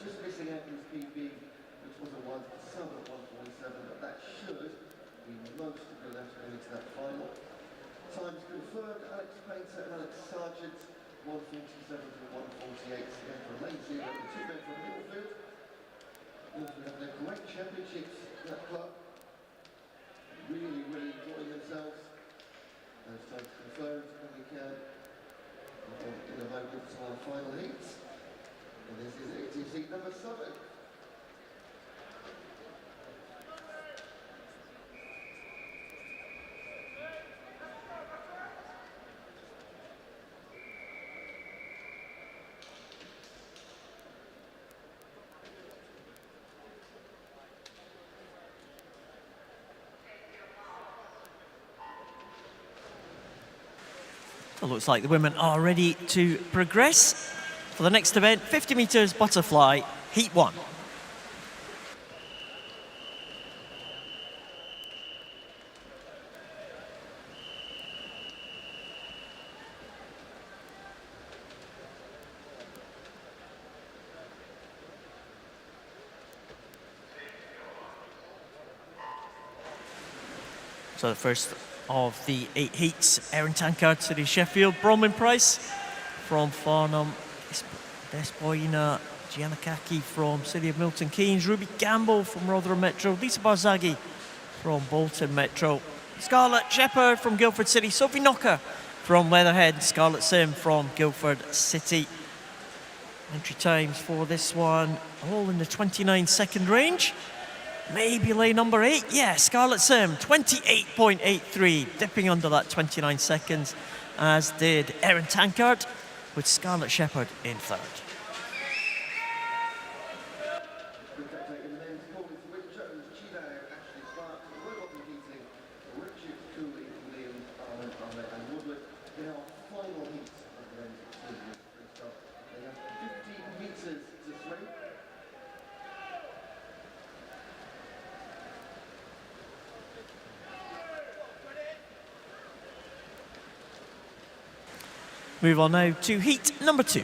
Just missing out his PB, which was a sub at 147, but that should be that final. Times confirmed, Alex Painter and Alex Sargent, 147 from 148, again from Lane Zero, the two men from Milford. Milford have their great championships in that club. Really, really enjoying themselves. Those times confirmed when we can. In a moment to our final heat. And this is active heat number 7. It looks like the women are ready to progress for the next event, 50 metres butterfly, heat 1. So the first of the 8 heats, Erin Tankard, City Sheffield, Bronwyn Price from Farnham, Despoina Giannakaki from City of Milton Keynes, Ruby Gamble from Rotherham Metro, Lisa Barzaghi from Bolton Metro, Scarlett Shepherd from Guildford City, Sophie Knocker from Leatherhead, Scarlett Sim from Guildford City. Entry times for this one, all in the 29-second range. Maybe lane number 8, yeah, Scarlett Sim, 28.83, dipping under that 29 seconds, as did Erin Tankard, with Scarlett Shepherd in 3rd. Move on now to heat number 2.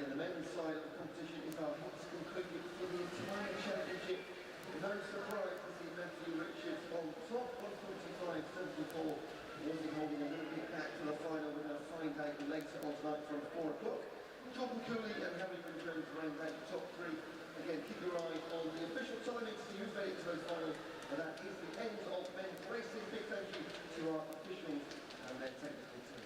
In the men's side of the competition is our heats concluded for the entire championship. No surprise to see Matthew Richards on top, 145.74. Wasn't holding a little bit back to the final with a fine day later on tonight from 4 o'clock. Jordan Cooley and Hamilton Jones round out the top 3. Again, keep your eye on the official timings to who's made it to those finals. And that is the end of men's racing. Big thank you to our officials and their technical team.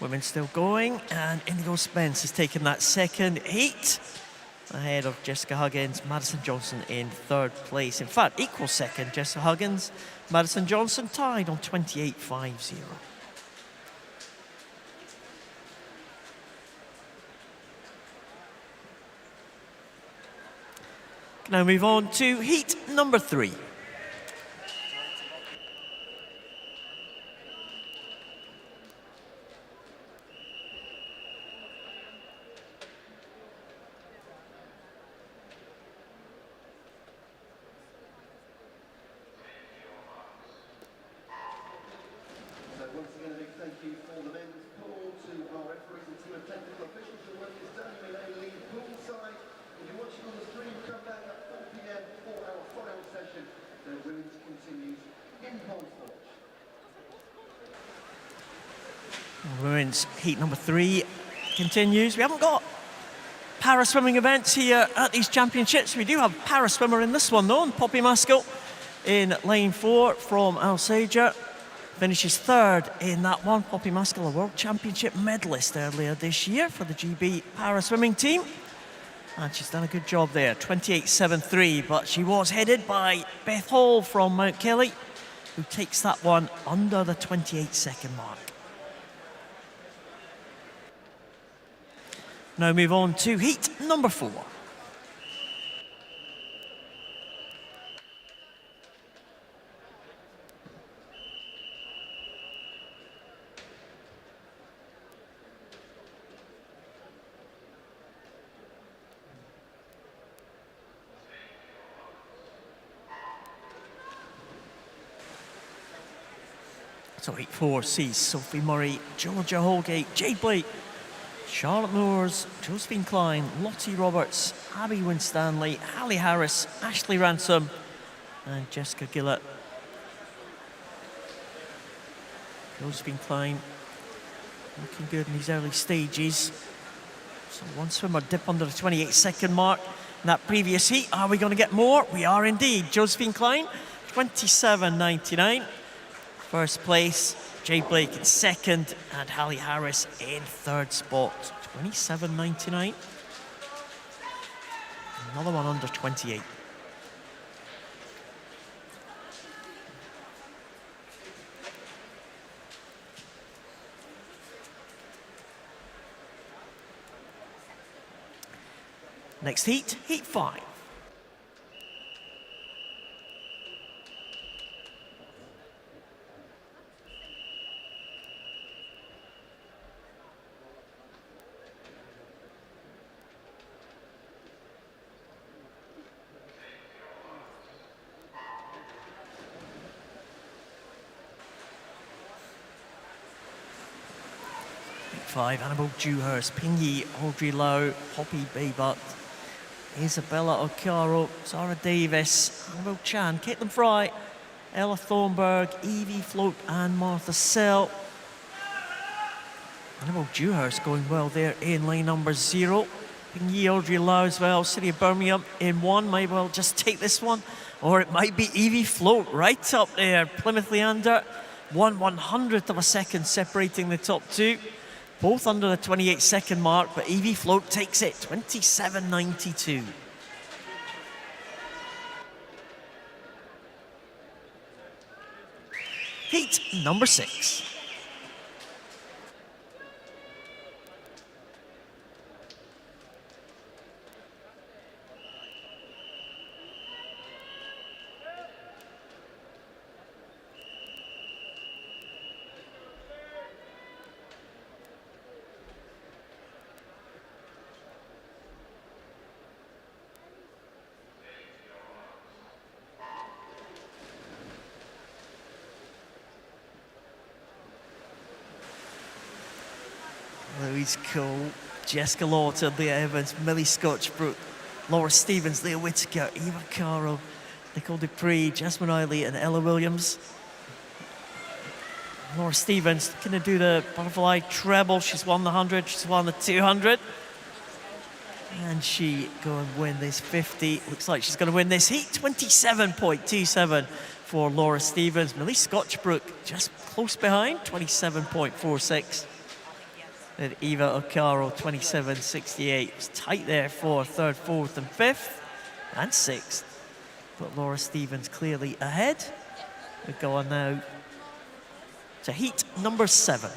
Women still going, and Indigo Spence has taken that second heat ahead of Jessica Huggins, Madison Johnson in 3rd place. In fact, equal second, Jessica Huggins, Madison Johnson tied on 28.50. Now move on to heat number 3. Once again, a big thank you for the men's pool, to our referees and team of technical officials who work this down. You may now leave poolside. If you're watching on the stream, come back at 4 p.m. for our final session. The women's continues in Polesforge. Women's heat number 3 continues. We haven't got para-swimming events here at these championships. We do have para-swimmer in this one though, and Poppy Maskell in lane 4 from Alsager. Finishes 3rd in that one. Poppy Maskell, a World Championship medalist earlier this year for the GB para-swimming team. And she's done a good job there, 28.73, but she was headed by Beth Hall from Mount Kelly, who takes that one under the 28-second mark. Now move on to heat number 4. So 8-4 sees Sophie Murray, Georgia Holgate, Jade Blake, Charlotte Moores, Josephine Klein, Lottie Roberts, Abby Winstanley, Hallie Harris, Ashley Ransom, and Jessica Gillett. Josephine Klein looking good in these early stages. So one swimmer dip under the 28-second mark in that previous heat. Are we going to get more? We are indeed. Josephine Klein, 27.99. First place. Jade Blake in second, and Hallie Harris in third spot, 27.99. Another one under 28. Next heat, heat 5. Heat 5, Annabelle Dewhurst, Ping Yi, Audrey Lau, Poppy Baybutt, Isabella O'Caro, Zara Davis, Annabelle Chan, Caitlin Fry, Ella Thornburg, Evie Float, and Martha Sell. Annabelle Dewhurst going well there in lane number 0. Ping Yi, Audrey Lau as well. City of Birmingham in 1. Might well just take this one. Or it might be Evie Float right up there. Plymouth Leander, 1/100th of a second separating the top two. Both under the 28-second mark, but Evie Float takes it, 27.92. Heat number 6. Louise Cole, Jessica Laughton, Leah Evans, Millie Scotchbrook, Laura Stevens, Leah Whitaker, Eva Caro, Nicole Dupree, Jasmine Riley, and Ella Williams. Laura Stevens going to do the butterfly treble. She's won the 100, she's won the 200. And she going to win this 50. Looks like she's going to win this heat, 27.27 for Laura Stevens. Millie Scotchbrook just close behind, 27.46. And Eva O'Caro, 27.68. It's tight there for third, fourth, and fifth, and sixth. But Laura Stevens clearly ahead. We go on now to heat number 7.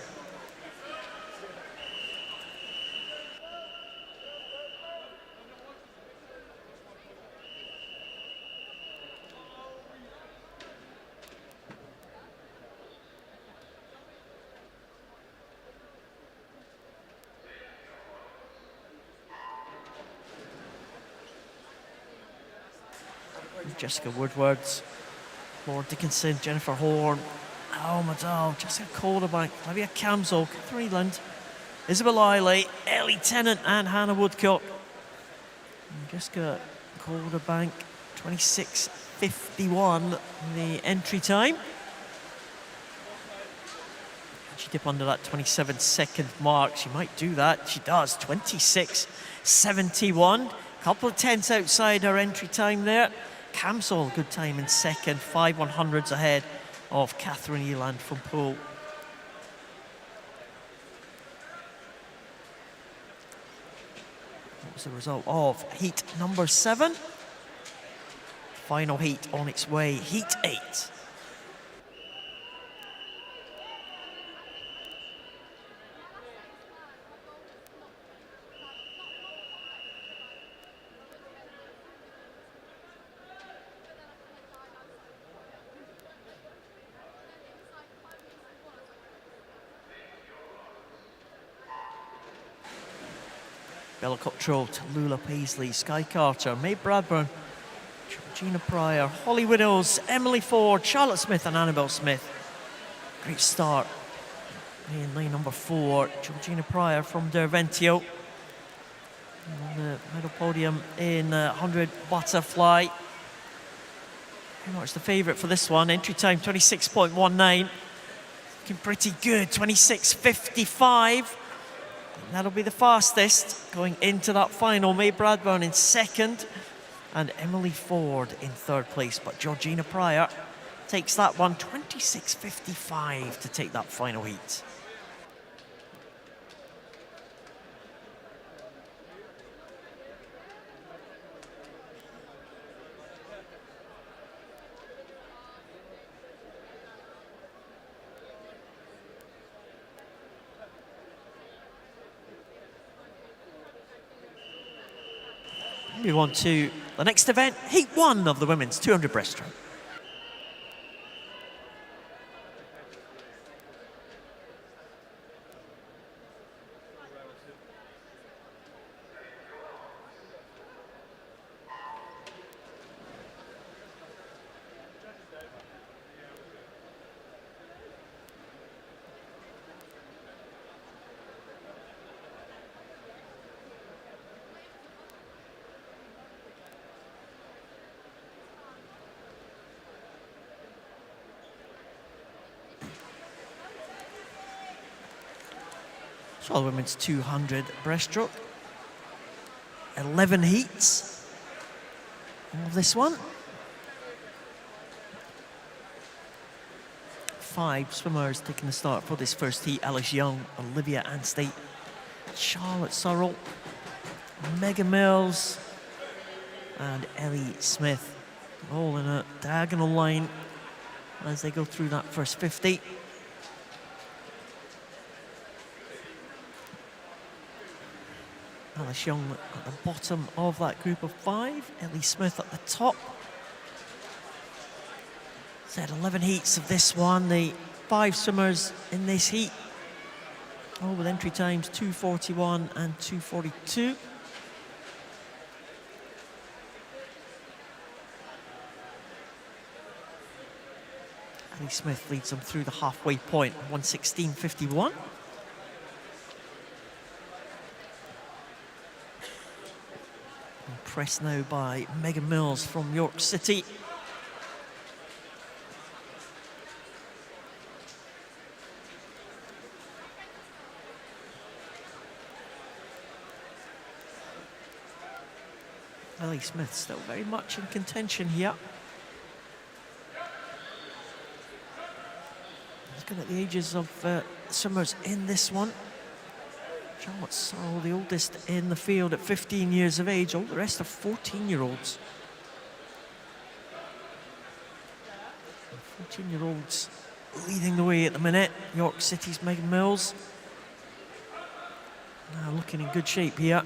Jessica Woodwards, Laura Dickinson, Jennifer Horn, Oh Madal, Jessica Calderbank, Olivia Camsell, Catherine Eland, Isabel Eiley, Ellie Tennant, and Hannah Woodcock. And Jessica Calderbank, 26.51 the entry time. She dip under that 27-second mark. She might do that. She does. 26.71. Couple of tenths outside her entry time there. Camsell, good time in second, 5/100ths ahead of Catherine Eland from Poole. That was the result of heat number 7. Final heat on its way, heat 8. Bella Cottrell, Tallulah Paisley, Sky Carter, Mae Bradburn, Georgina Pryor, Holly Widows, Emily Ford, Charlotte Smith, and Annabelle Smith. Great start in lane number 4, Georgina Pryor from Derventio. On the medal podium in 100 butterfly. Pretty much the favourite for this one. Entry time 26.19. Looking pretty good, 26.55. That'll be the fastest going into that final. May Bradburn in second and Emily Ford in third place. But Georgina Pryor takes that one, 26.55 to take that final heat. Move on to the next event, heat 1 of the women's 200 breaststroke. So the women's 200 breaststroke. 11 heats of this one. 5 swimmers taking the start for this first heat. Alice Young, Olivia Anstey, Charlotte Searle, Megan Mills, and Ellie Smith. All in a diagonal line as they go through that first 50. Alice Young at the bottom of that group of 5. Ellie Smith at the top. Said 11 heats of this one. The 5 swimmers in this heat. All with entry times 2:41 and 2:42. Ellie Smith leads them through the halfway point, 1:16.51. Impressed now by Megan Mills from York City. Ellie Smith still very much in contention here. Looking at the ages of swimmers in this one. Charlotte Searle, the oldest in the field at 15 years of age. All the rest are 14-year-olds. 14-year-olds leading the way at the minute. York City's Megan Mills. Now looking in good shape here.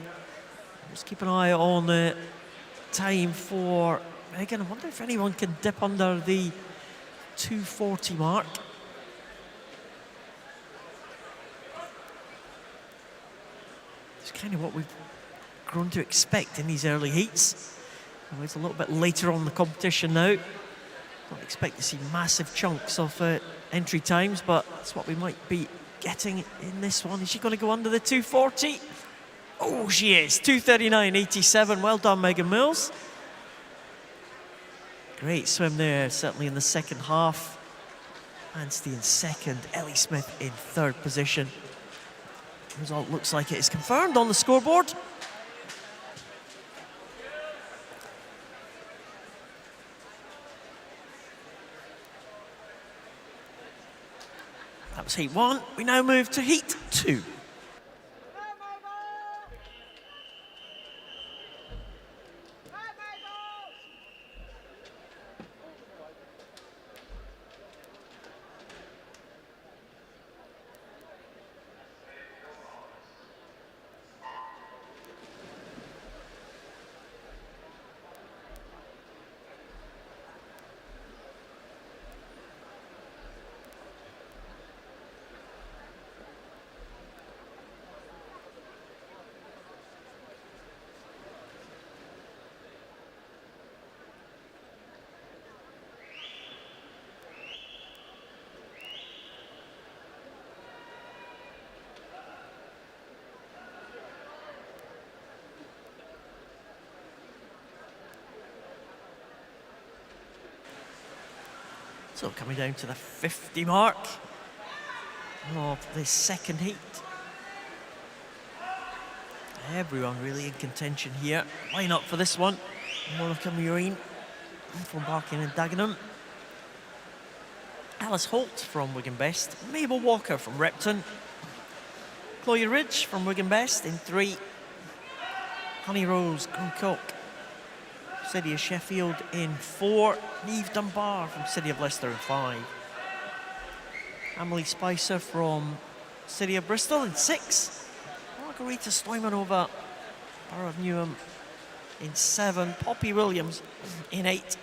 Just keep an eye on the time for Megan. I wonder if anyone can dip under the 2:40 mark. It's kind of what we've grown to expect in these early heats. It's a little bit later on in the competition now. Don't expect to see massive chunks of entry times, but that's what we might be getting in this one. Is she going to go under the 2:40? Oh, she is. 2:39.87. Well done, Megan Mills. Great swim there, certainly in the second half. Anstey in second, Ellie Smith in third position. Result looks like it is confirmed on the scoreboard. That was heat 1. We now move to heat 2. So coming down to the 50 mark of the second heat. Everyone really in contention here. Line up for this one. Monica Marine from Barking and Dagenham. Alice Holt from Wigan Best. Mabel Walker from Repton. Chloe Ridge from Wigan Best in 3. Honey Rose Guncock, City of Sheffield in 4. Neve Dunbar from City of Leicester in 5. Emily Spicer from City of Bristol in 6. Margarita Stoimanova, Borough of Newham in 7. Poppy Williams in 8.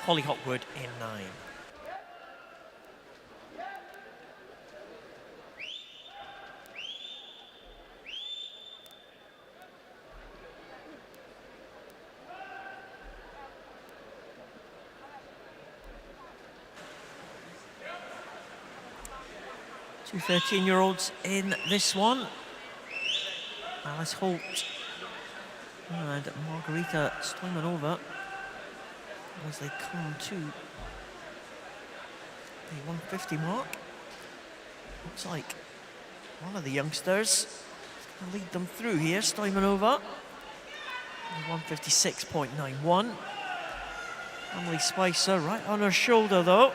Holly Hopwood in 9. Two 13-year-olds in this one. Alice Holt and Margarita Stoimanova as they come to the 150 mark. Looks like one of the youngsters is going to lead them through here. Stoimanova, 156.91. Emily Spicer right on her shoulder though.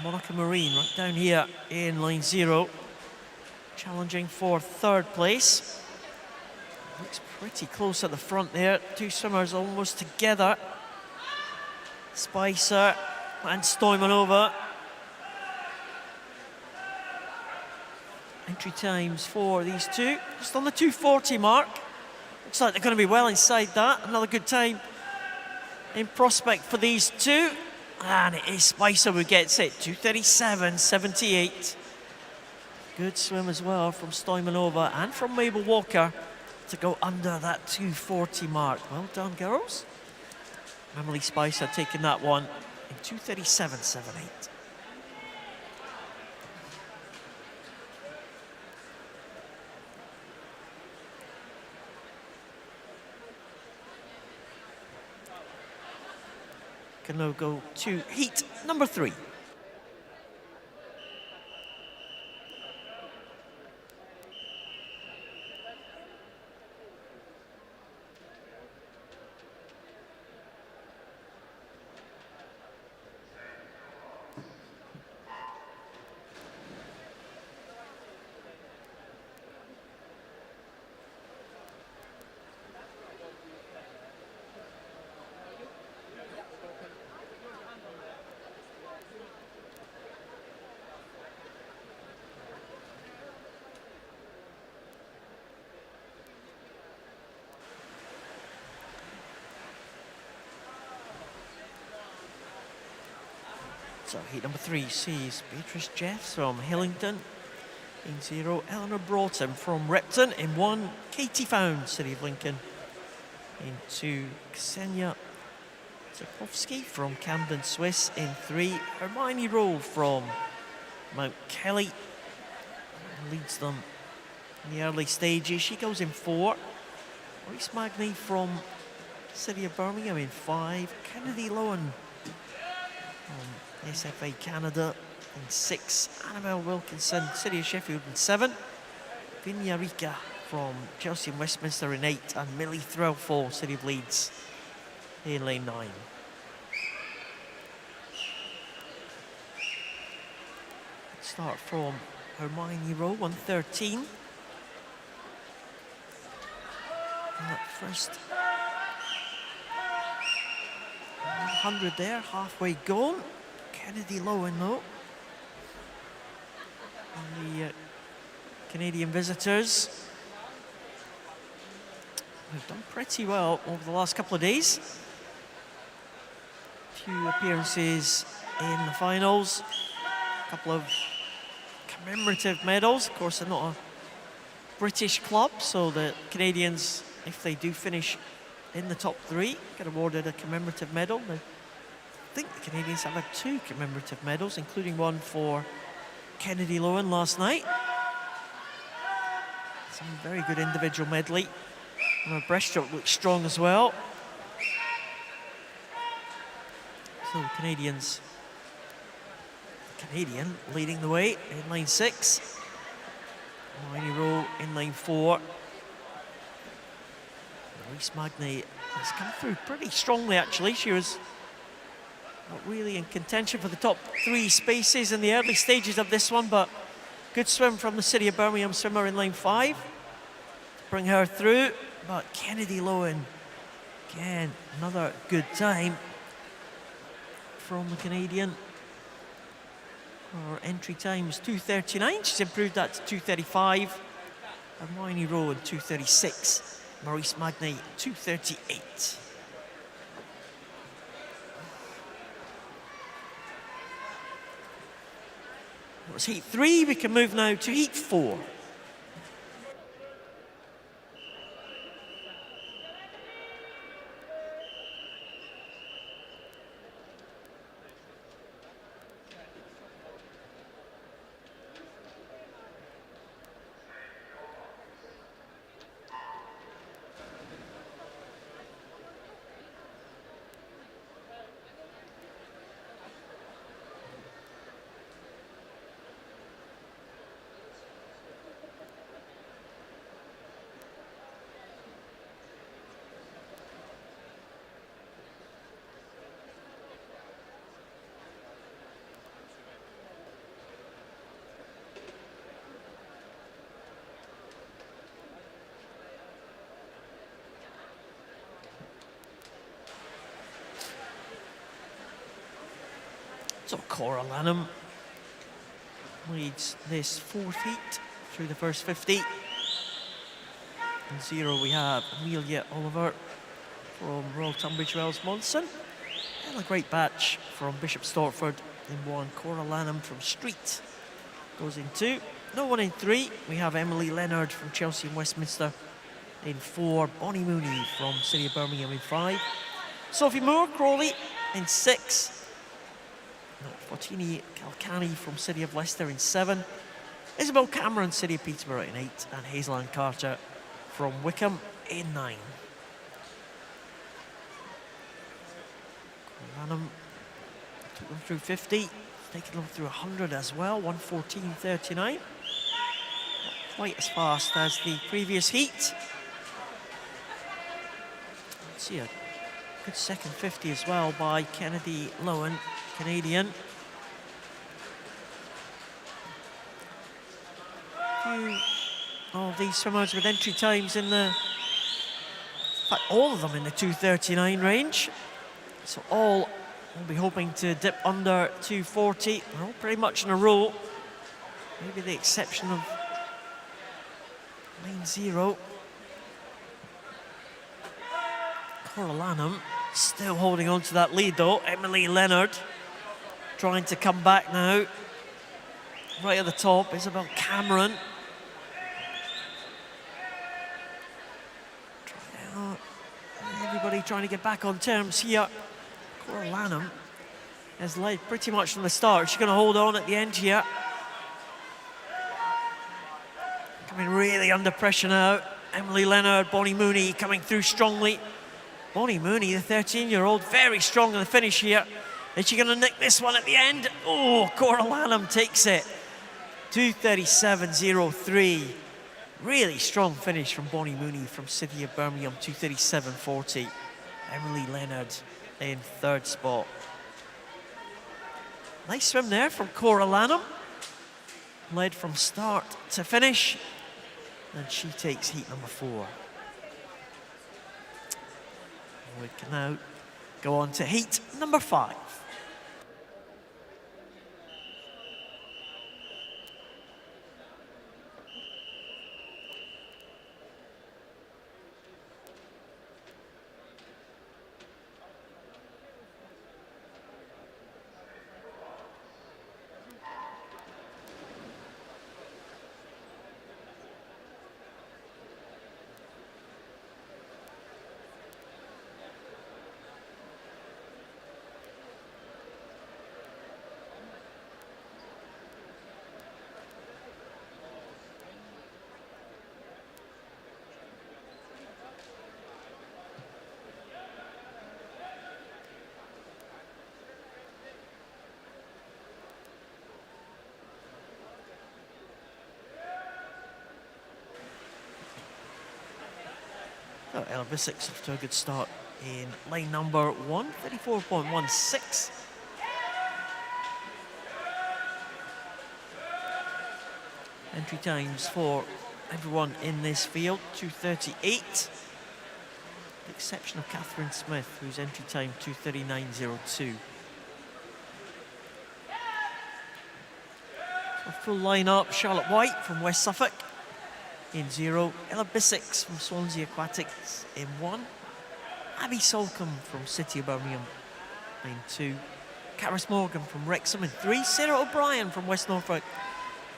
Monica Marine right down here in line 0, challenging for 3rd place. Looks pretty close at the front there. Two swimmers almost together. Spicer and Stoimanova. Entry times for these two, just on the 2:40 mark. Looks like they're going to be well inside that. Another good time in prospect for these two. And it is Spicer who gets it, 2:37.78. Good swim as well from Stoimanova and from Mabel Walker to go under that 2:40 mark. Well done, girls. Emily Spicer taking that one in 2:37.78. Can now go to heat number 3. So heat number 3 sees Beatrice Jeffs from Hillingdon in 0, Eleanor Broughton from Repton in 1, Katie Found, City of Lincoln in 2, Ksenia Zakowski from Camden Swiss in 3, Hermione Rowe from Mount Kelly leads them in the early stages. She goes in 4, Reese Magny from City of Birmingham in 5, Kennedy Lowen from SFA Canada in 6, Annabelle Wilkinson, City of Sheffield in 7, Vinya Rika from Chelsea and Westminster in 8, and Millie Threlfall, City of Leeds in lane 9. Start from Hermione Rowe, 1:13. And that first 100 there, halfway gone. Kennedy Lowen though. And the Canadian visitors have done pretty well over the last couple of days. A few appearances in the finals, a couple of commemorative medals. Of course, they're not a British club, so the Canadians, if they do finish in the top 3, get awarded a commemorative medal. I think the Canadians have had 2 commemorative medals, including one for Kennedy Lowen last night. Some very good individual medley. And her breaststroke looks strong as well. So the Canadian leading the way in line 6. Hermione Rowe in line 4. Maurice Magny has come through pretty strongly, actually. She was not really in contention for the top 3 spaces in the early stages of this one, but good swim from the City of Birmingham swimmer in line 5 to bring her through. But Kennedy Lowen, again, another good time from the Canadian. Her entry time was 2:39. She's improved that to 2:35. Hermione Rowe in 2:36. Maurice Magny 2:38. That was heat 3. We can move now to heat 4. So Cora Lanham leads this 4th heat through the first 50. In 0 we have Amelia Oliver from Royal Tunbridge Wells Monson. And a great batch from Bishop Stortford in 1. Cora Lanham from Street goes in 2. No one in 3. We have Emily Leonard from Chelsea and Westminster in 4. Bonnie Mooney from City of Birmingham in 5. Sophie Moore Crawley in 6. Fortini Calcani from City of Leicester in 7. Isabel Cameron, City of Peterborough in 8. And Hazel-Ann Carter from Wickham in 9. Lanham took them through 50, taking them through 100 as well, 1:14.39. Not quite as fast as the previous heat. Let's see a good second 50 as well by Kennedy Lowen, Canadian. Few of these swimmers with entry times in the, in fact, all of them in the 2:39 range. So all will be hoping to dip under 2:40. They're all pretty much in a row. Maybe the exception of lane 0. Cora Lanham still holding on to that lead though. Emily Leonard trying to come back now. Right at the top, Isabel Cameron. Everybody trying to get back on terms here. Cora Lanham has led pretty much from the start. She's going to hold on at the end here. Coming really under pressure now. Emily Leonard, Bonnie Mooney coming through strongly. Bonnie Mooney, the 13-year-old, very strong in the finish here. Is she going to nick this one at the end? Oh, Cora Lanham takes it. 2:37.03. Really strong finish from Bonnie Mooney from City of Birmingham, 2:37.40. Emily Leonard in 3rd spot. Nice swim there from Cora Lanham. Led from start to finish. And she takes heat number 4. We can now go on to heat number 5. Oh, Ella Bissix off to a good start in line number 1, 34.16. Entry times for everyone in this field, 2:38. The exception of Catherine Smith, whose entry time 2:39.02. So full line-up, Charlotte White from West Suffolk in 0. Ella Bissix from Swansea Aquatics in 1. Abby Solcombe from City of Birmingham in 2. Caris Morgan from Wrexham in 3. Sarah O'Brien from West Norfolk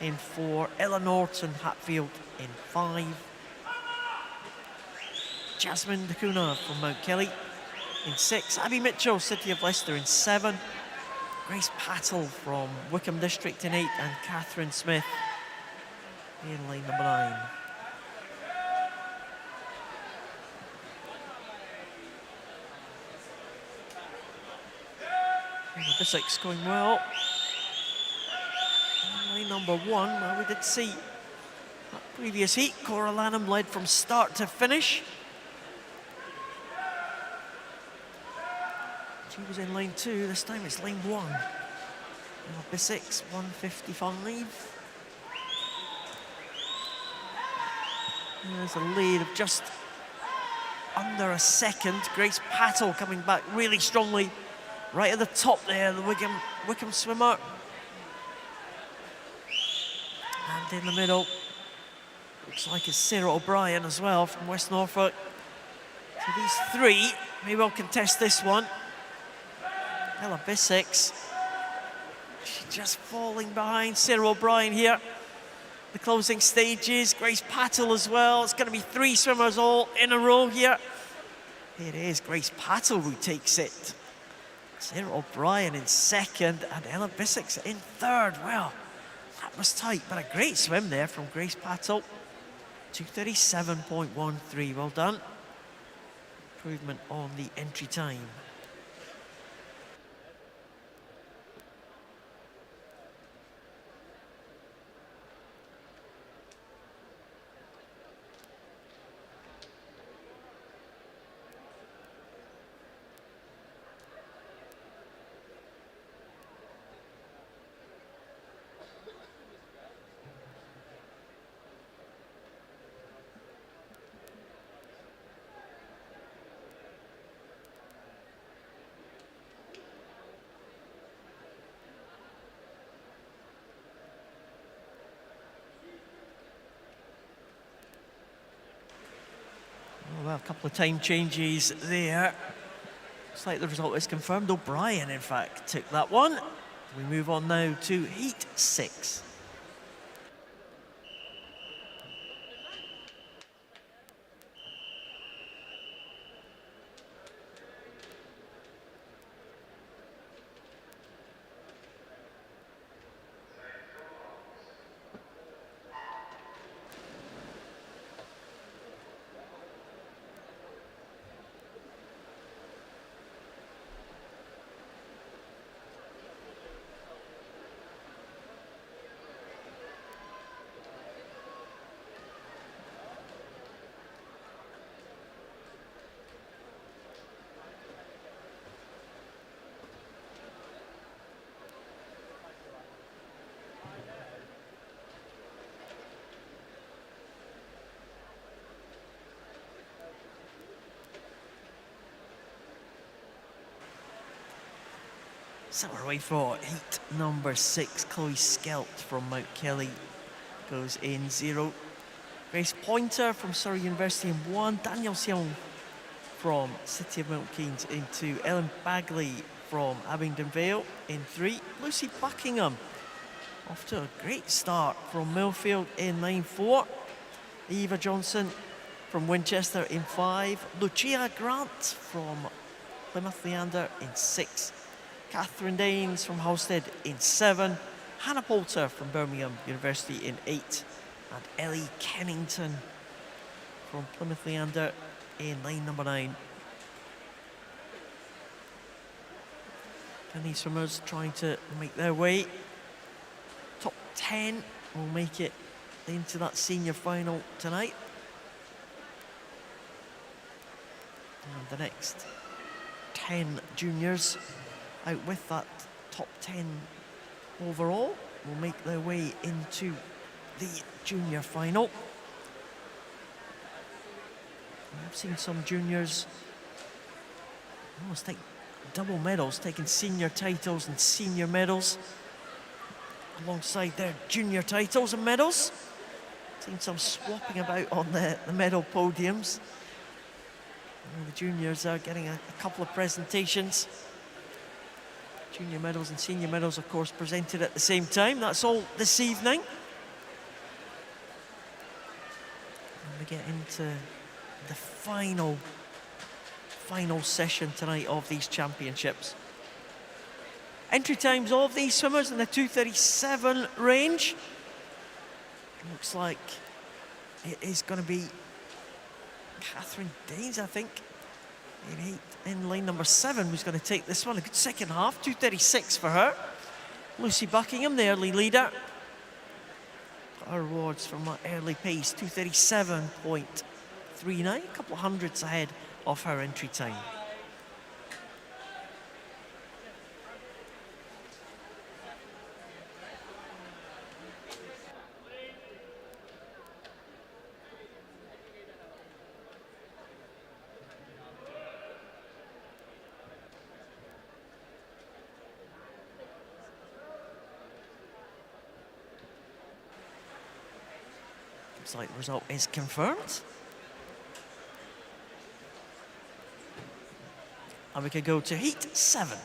in 4. Ella Norton Hatfield in 5. Jasmine Dacuna from Mount Kelly in 6. Abby Mitchell, City of Leicester in 7. Grace Pattle from Wickham District in 8. And Catherine Smith in line number 9. Bissix going well. Line number 1, well, we did see that previous heat. Cora Lanham led from start to finish. She was in line 2, this time it's line 1. Bissix, 1:55. There's a lead of just under a second. Grace Pattle coming back really strongly. Right at the top there, the Wickham swimmer. And in the middle, looks like it's Sarah O'Brien as well from West Norfolk. So these three may well contest this one. Ella Bissix, she's just falling behind Sarah O'Brien here. The closing stages, Grace Pattle as well. It's going to be 3 swimmers all in a row here. Here it is, Grace Pattle who takes it. Sarah O'Brien in 2nd and Ella Bissix in 3rd. Well, that was tight, but a great swim there from Grace Pattle. 2:37.13, well done. Improvement on the entry time. Well, a couple of time changes there. Looks like the result is confirmed. O'Brien, in fact, took that one. We move on now to Heat 6. So we're away for heat number 6. Chloe Skelt from Mount Kelly goes in 0. Grace Pointer from Surrey University in 1. Daniel Seong from City of Milton Keynes in 2. Ellen Bagley from Abingdon Vale in 3. Lucy Buckingham off to a great start from Millfield in line 4. Eva Johnson from Winchester in 5. Lucia Grant from Plymouth Leander in 6. Catherine Daines from Halstead in 7. Hannah Poulter from Birmingham University in 8. And Ellie Kennington from Plymouth Leander in line number 9. And these swimmers trying to make their way. Top 10 will make it into that senior final tonight. And the next 10 juniors out with that top 10 overall will make their way into the junior final. I've seen some juniors almost take double medals, taking senior titles and senior medals alongside their junior titles and medals. Seen some swapping about on the medal podiums. And the juniors are getting a couple of presentations. Junior medals and senior medals, of course, presented at the same time. That's all this evening. And we get into the final session tonight of these championships. Entry times of these swimmers in the 2:37 range. Looks like it is going to be Catherine Danes, I think, in lane number 7, who's going to take this one. A good second half, 2:36 for her. Lucy Buckingham, the early leader. Her rewards from that early pace, 2:37.39, a couple of hundredths ahead of her entry time. Looks like the result is confirmed. And we can go to heat 7.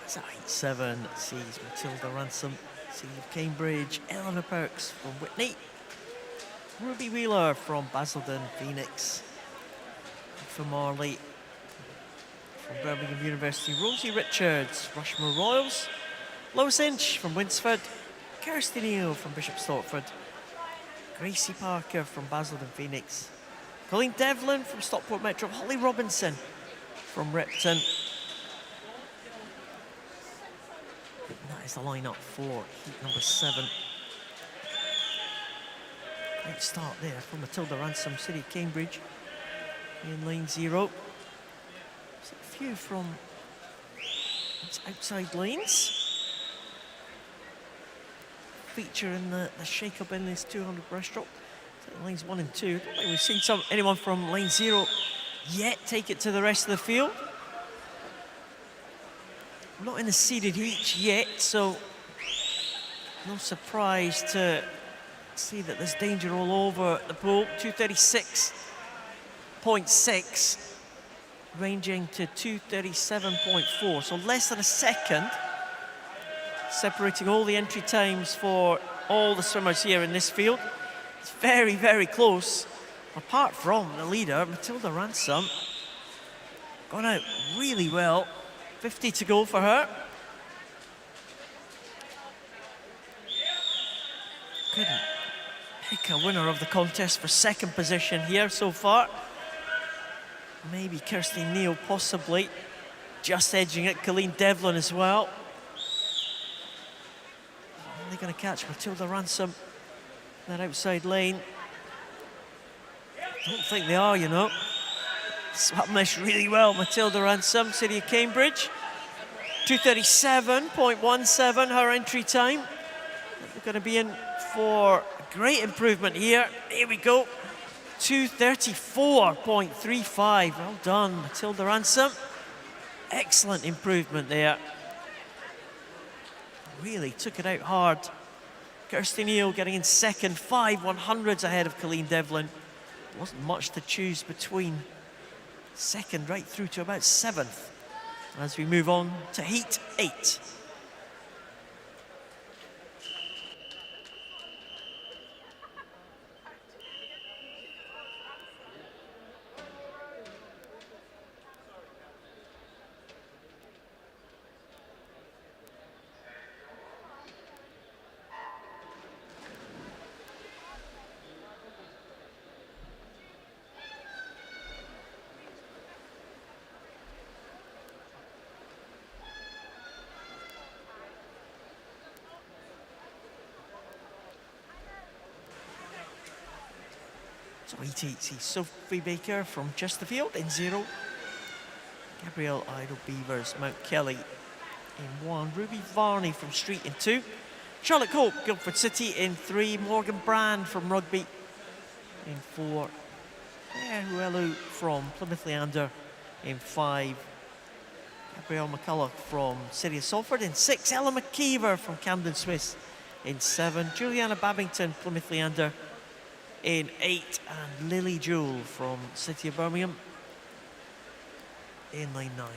So heat 7 sees Matilda Ransom, City of Cambridge, Eleanor Perks from Whitney, Ruby Wheeler from Basildon, Phoenix, from Marley, from Birmingham University, Rosie Richards, Rushmore Royals, Lois Inch from Winsford, Kirsty Neal from Bishop Stortford, Gracie Parker from Basildon, Phoenix, Colleen Devlin from Stockport Metro, Holly Robinson from Repton. That is the lineup for heat number 7. Great start there from Matilda Ransom, City of Cambridge in lane 0. There's a few from outside lanes. Feature in the shake-up in this 200 breaststroke. Lanes 1 and 2. I don't think we've seen anyone from lane 0 yet take it to the rest of the field. We're not in the seeded heat yet, so no surprise to see that there's danger all over the pool. 2:36.6, ranging to 2:37.4, so less than a second, separating all the entry times for all the swimmers here in this field. It's very, very close, apart from the leader, Matilda Ransom. Gone out really well. 50 to go for her. Couldn't pick a winner of the contest for second position here so far. Maybe Kirsty Neal, possibly. Just edging it, Colleen Devlin as well. Are they going to catch Matilda Ransom in that outside lane? I don't think they are, you know. Swapped this really well, Matilda Ransom, City of Cambridge. 2:37.17, her entry time. We're going to be in for a great improvement here. Here we go. 2:34.35. Well done, Matilda Ransom. Excellent improvement there. Really took it out hard. Kirsty Neal getting in second, 5 100ths ahead of Colleen Devlin. Wasn't much to choose between. second right through to about 7th as we move on to Heat 8. So he takes Sophie Baker from Chesterfield in 0. Gabrielle Idle-Beavers, Mount Kelly in 1. Ruby Varney from Street in 2. Charlotte Cope, Guildford City in 3. Morgan Brand from Rugby in 4. Claire Huelu from Plymouth Leander in 5. Gabrielle McCulloch from City of Salford in 6. Ella McKeever from Camden Swiss in 7. Juliana Babington, Plymouth Leander in 8, and Lily Jewell from City of Birmingham in line 9.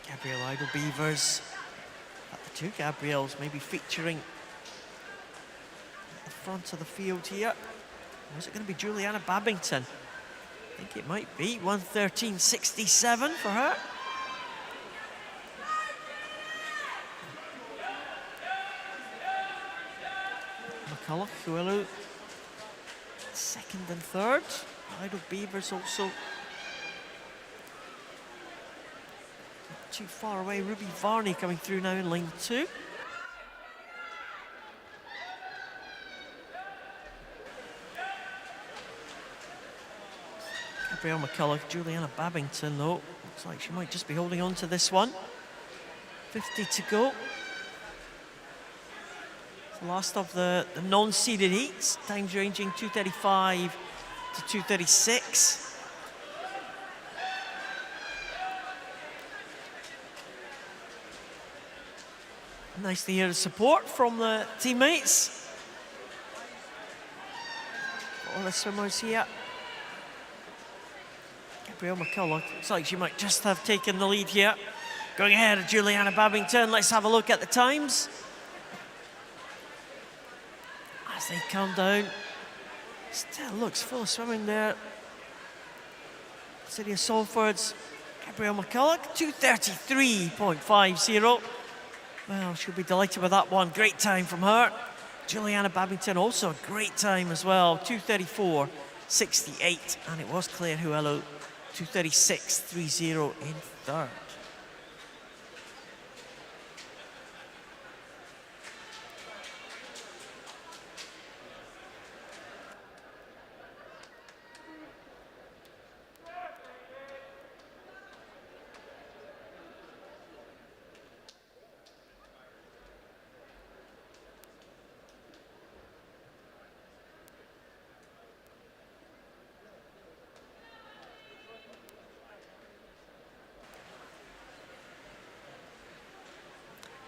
Gabrielle Idle-Beavers at the 2 Gabrielles, maybe featuring at the front of the field here. Or is it going to be Juliana Babington? I think it might be 1:13.67 for her. McCulloch, Huelu, second and third. Idle-Beavers also not too far away. Ruby Varney coming through now in line 2. Gabrielle McCulloch, Juliana Babington though, looks like she might just be holding on to this one. 50 to go. It's the last of the non-seeded heats, times ranging 2:35 to 2:36. Nice to hear the support from the teammates. All the swimmers here. Gabrielle McCulloch, looks like she might just have taken the lead here. Going ahead of Juliana Babington, let's have a look at the times. As they come down, still looks full of swimming there. City of Salford's Gabrielle McCulloch, 2:33.50. Well, she'll be delighted with that one. Great time from her. Juliana Babington also a great time as well, 2:34.68. And it was Claire Huelu, 2:36.30 in third.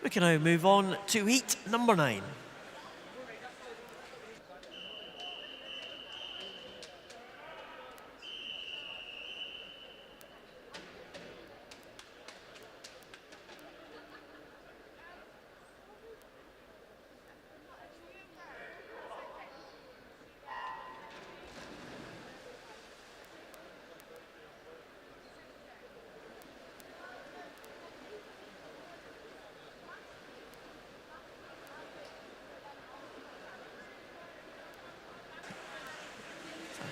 We can now move on to heat number 9.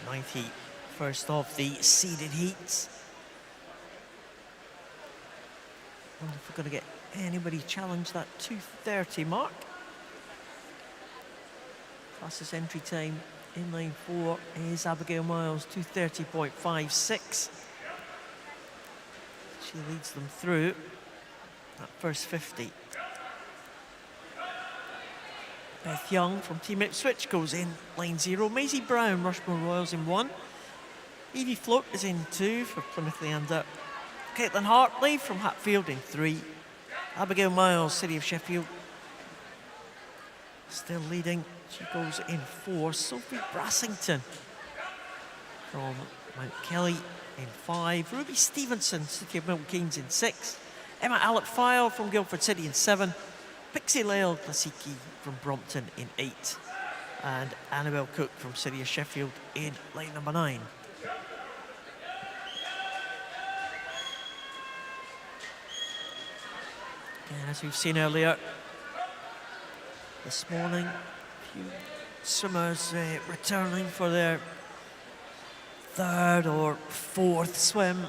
Ninth heat, first of the seeded heats. Wonder if we're going to get anybody challenge that 2:30 mark. Fastest entry time in line 4 is Abigail Miles, 2:30.56. She leads them through that first 50. Beth Young from Team Ipswich goes in line 0. Maisie Brown, Rushmore Royals in 1. Evie Float is in 2 for Plymouth Leander. Caitlin Hartley from Hatfield in 3. Abigail Miles, City of Sheffield, still leading. She goes in 4. Sophie Brassington from Mount Kelly in 5. Ruby Stevenson, City of Milton Keynes in 6. Emma Alec-File from Guildford City in 7. Pixie Lael Klasicki from Brompton in 8. And Annabelle Cook from City of Sheffield in line number 9. And as we've seen earlier this morning, a few swimmers returning for their 3rd or 4th swim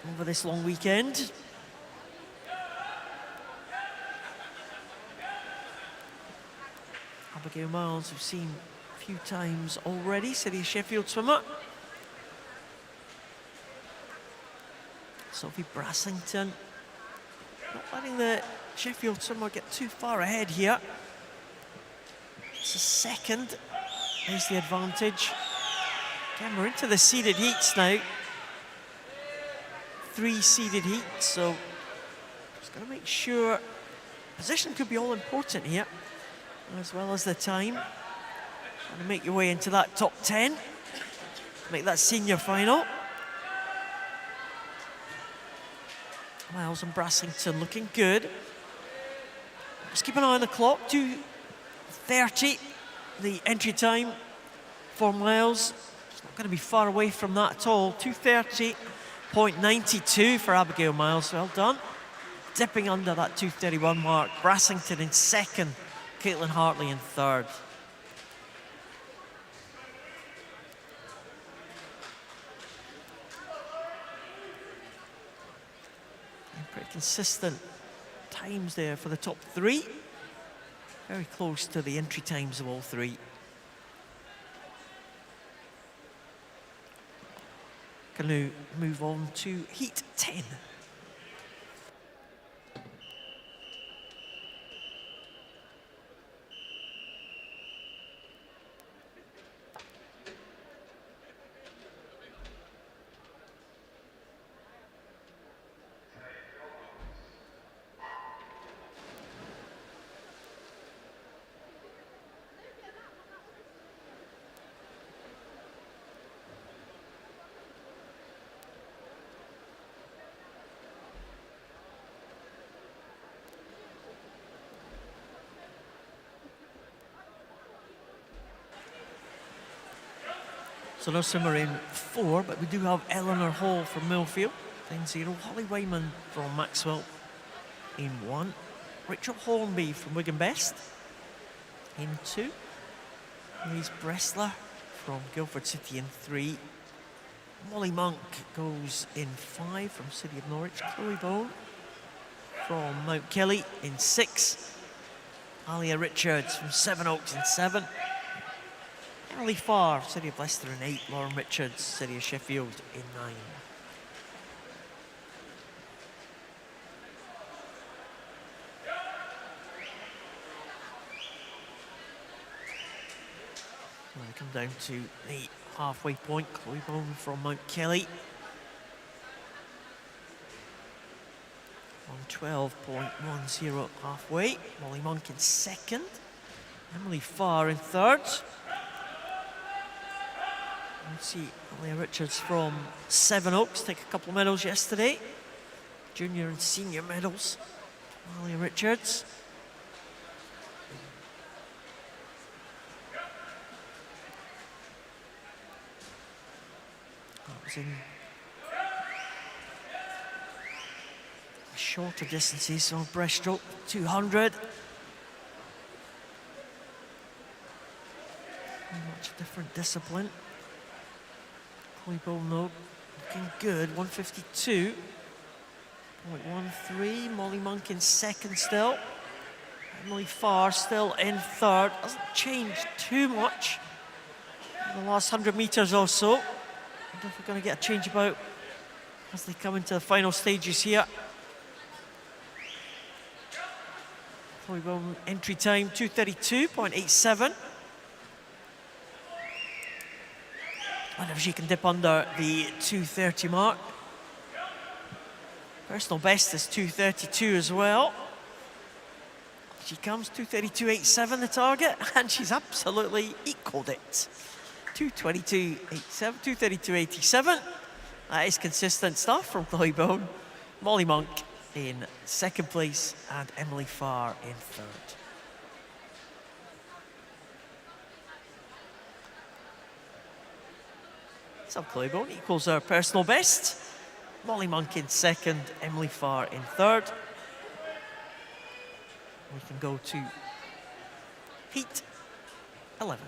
over this long weekend. Abigail Miles, we've seen a few times already, City of Sheffield swimmer. Sophie Brassington, not letting the Sheffield swimmer get too far ahead here. It's a 2nd, there's the advantage. Again, we're into the seeded heats now. 3 seeded heats, so just got to make sure position could be all important here, as well as the time. Trying to make your way into that top 10, make that senior final. Miles and Brassington looking good. Just keep an eye on the clock. 2:30, the entry time for Miles. It's not going to be far away from that at all. 2:30.92 for Abigail Miles. Well done. Dipping under that 2:31 mark. Brassington in 2nd. Caitlin Hartley in 3rd. And pretty consistent times there for the top 3. Very close to the entry times of all 3. Going to move on to heat 10. So no swimmer in 4, but we do have Eleanor Hall from Millfield in 0. Holly Wyman from Maxwell in 1. Rachel Hornby from Wigan Best in 2. Louise Bressler from Guildford City in 3. Molly Monk goes in 5 from City of Norwich. Chloe Bone from Mount Kelly in 6. Alia Richards from Sevenoaks in 7. Emily Farr, City of Leicester in 8. Lauren Richards, City of Sheffield in 9. Well, we come down to the halfway point. Chloe Bone from Mount Kelly on 12.10 halfway. Molly Monk in 2nd. Emily Farr in 3rd. Let's see, Alia Richards from Sevenoaks, take a couple of medals yesterday. Junior and senior medals. Alia Richards. That was in shorter distances, so breaststroke 200. Much different discipline. Chloe Bone, though, looking good. 152.13. Molly Monk in 2nd still. Emily Farr still in 3rd. Hasn't changed too much in the last 100 metres or so. I wonder if we're going to get a change about as they come into the final stages here. Chloe Bone entry time 2:32.87. Wonder if she can dip under the 2:30 mark. Personal best is 2:32 as well. She comes, 2:32.87 the target, and she's absolutely equalled it. 2:22.87, 2:32.87. That is consistent stuff from Chloe Bone. Molly Monk in second place and Emily Farr in third. So Chloe Bone equals her personal best. Molly Monk in second, Emily Farr in third. We can go to heat 11.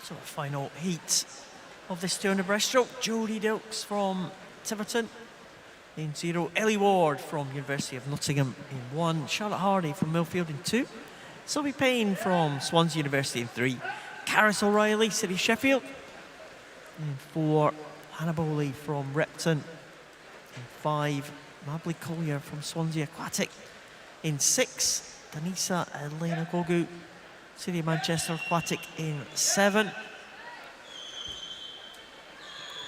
So the final heat of this 200 breaststroke. Jodie Dilks from Tiverton in 0. Ellie Ward from University of Nottingham in 1. Charlotte Hardy from Millfield in 2. Sylvie Payne from Swansea University in 3. Caris O'Reilly, City Sheffield in 4. Hannah Bowley from Repton in 5. Mably Collier from Swansea Aquatic in 6. Danisa Elena Gogu, City of Manchester Aquatic in 7.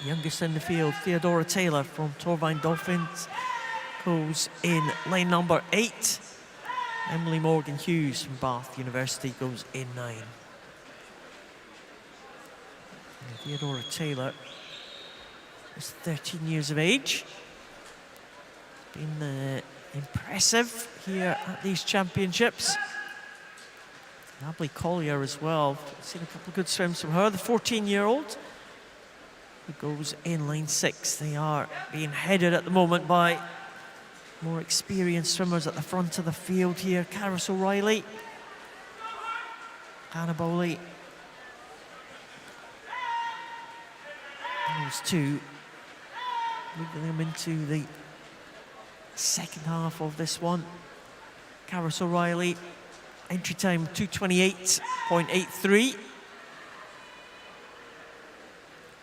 Youngest in the field, Theodora Taylor from Torvine Dolphins goes in lane number 8. Emily Morgan Hughes from Bath University goes in 9. And Theodora Taylor is 13 years of age. Been impressive here at these championships. Mably Collier as well. Seen a couple of good swims from her. The 14-year-old who goes in lane 6. They are being headed at the moment by more experienced swimmers at the front of the field here. Caris O'Reilly, Hannah Bowley. Those two moving them into the second half of this one. Caris O'Reilly, entry time 2:28.83.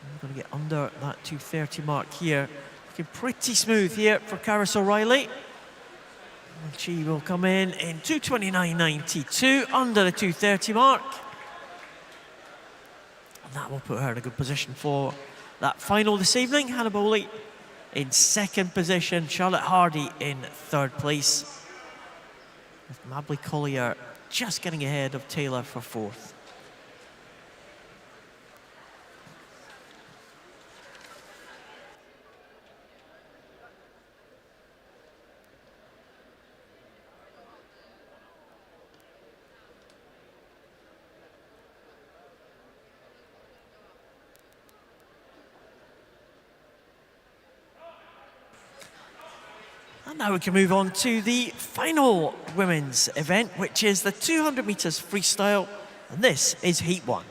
We're going to get under that 2:30 mark here. Looking pretty smooth here for Caris O'Reilly. And she will come in 2:29.92, under the 2:30 mark. And that will put her in a good position for that final this evening. Hannah Bowley in second position, Charlotte Hardy in third place, with Mably Collier just getting ahead of Taylor for fourth. And now we can move on to the final women's event, which is the 200 metres freestyle. And this is Heat 1.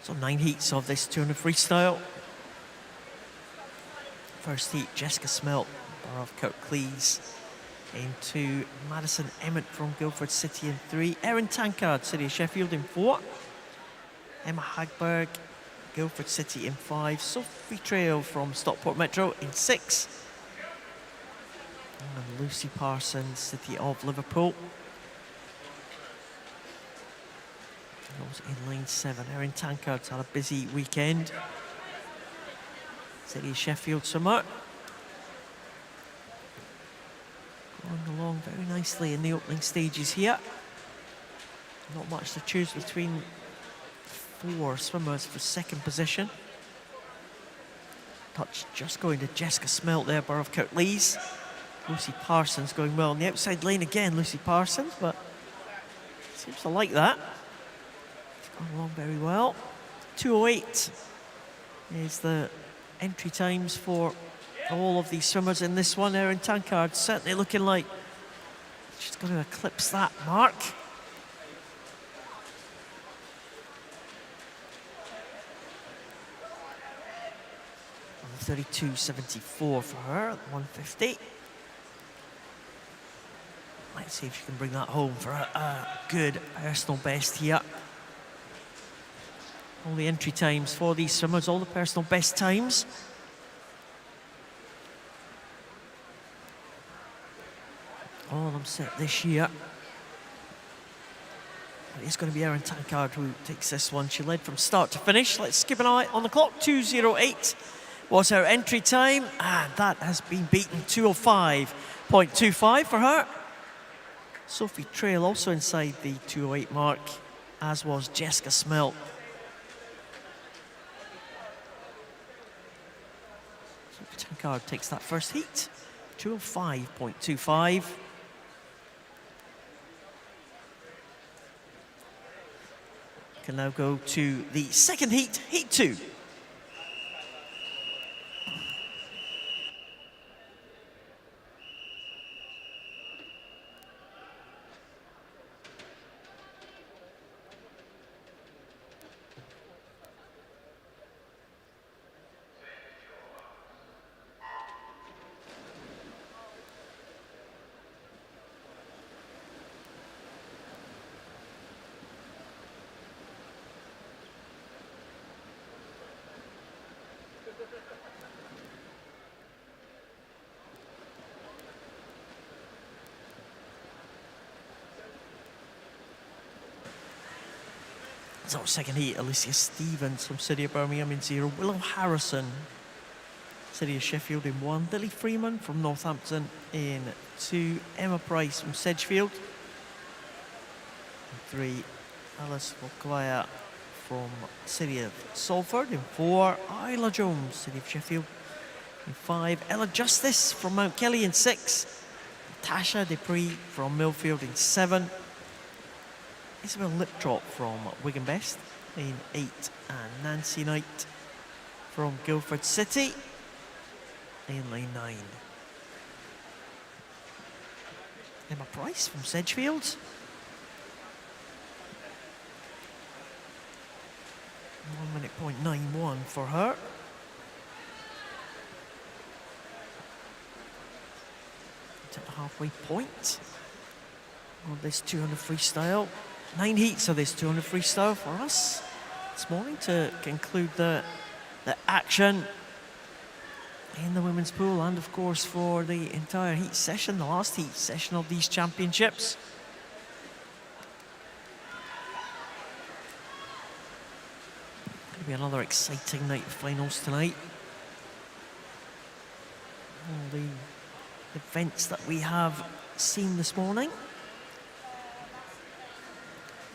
So 9 heats of this 200 freestyle. First heat, Jessica Smelt, Borough of Kirklees, into Madison Emmett from Guildford City in 3. Erin Tankard, City of Sheffield in 4. Emma Hagberg, Guildford City in 5. Sophie Trail from Stockport Metro in 6. And Lucy Parsons, City of Liverpool. Those in line 7. Erin Tankard's had a busy weekend. City of Sheffield Summer. Going along very nicely in the opening stages here. Not much to choose between 4 swimmers for second position. Touch just going to Jessica Smelt there, Borough of Kirklees. Lucy Parsons going well on the outside lane again, Lucy Parsons, but seems to like that. It's gone along very well. 2:08 is the entry times for all of these swimmers in this one. Erin Tankard certainly looking like she's going to eclipse that mark. 32.74 for her at 150. Let's see if she can bring that home for a good personal best here. All the entry times for these swimmers, all the personal best times. All of them set this year. It's going to be Erin Tankard who takes this one. She led from start to finish. Let's keep an eye on the clock. 2:08 was her entry time, and that has been beaten. 2:05.25 for her. Sophie Trail also inside the 2:08 mark, as was Jessica Smelt. Sophie Tankard takes that first heat. 2:05.25. Can now go to the second heat, heat 2. So second heat, Alicia Stevens from City of Birmingham in 0. Willow Harrison, City of Sheffield in 1. Lily Freeman from Northampton in 2. Emma Price from Sedgefield in 3. Alice Volkovaya from City of Salford in 4. Isla Jones, City of Sheffield in 5. Ella Justice from Mount Kelly in 6. Natasha Dupree from Millfield in 7. Isabel Liptrop from Wigan Best in 8, and Nancy Knight from Guildford City in lane 9. Emma Price from Sedgefield. 1:91 for her. To the halfway point on this 200 freestyle. 9 heats of this 200 freestyle for us this morning to conclude the action in the women's pool, and of course for the entire heat session, the last heat session of these championships. Going to be another exciting night of finals tonight. All the events that we have seen this morning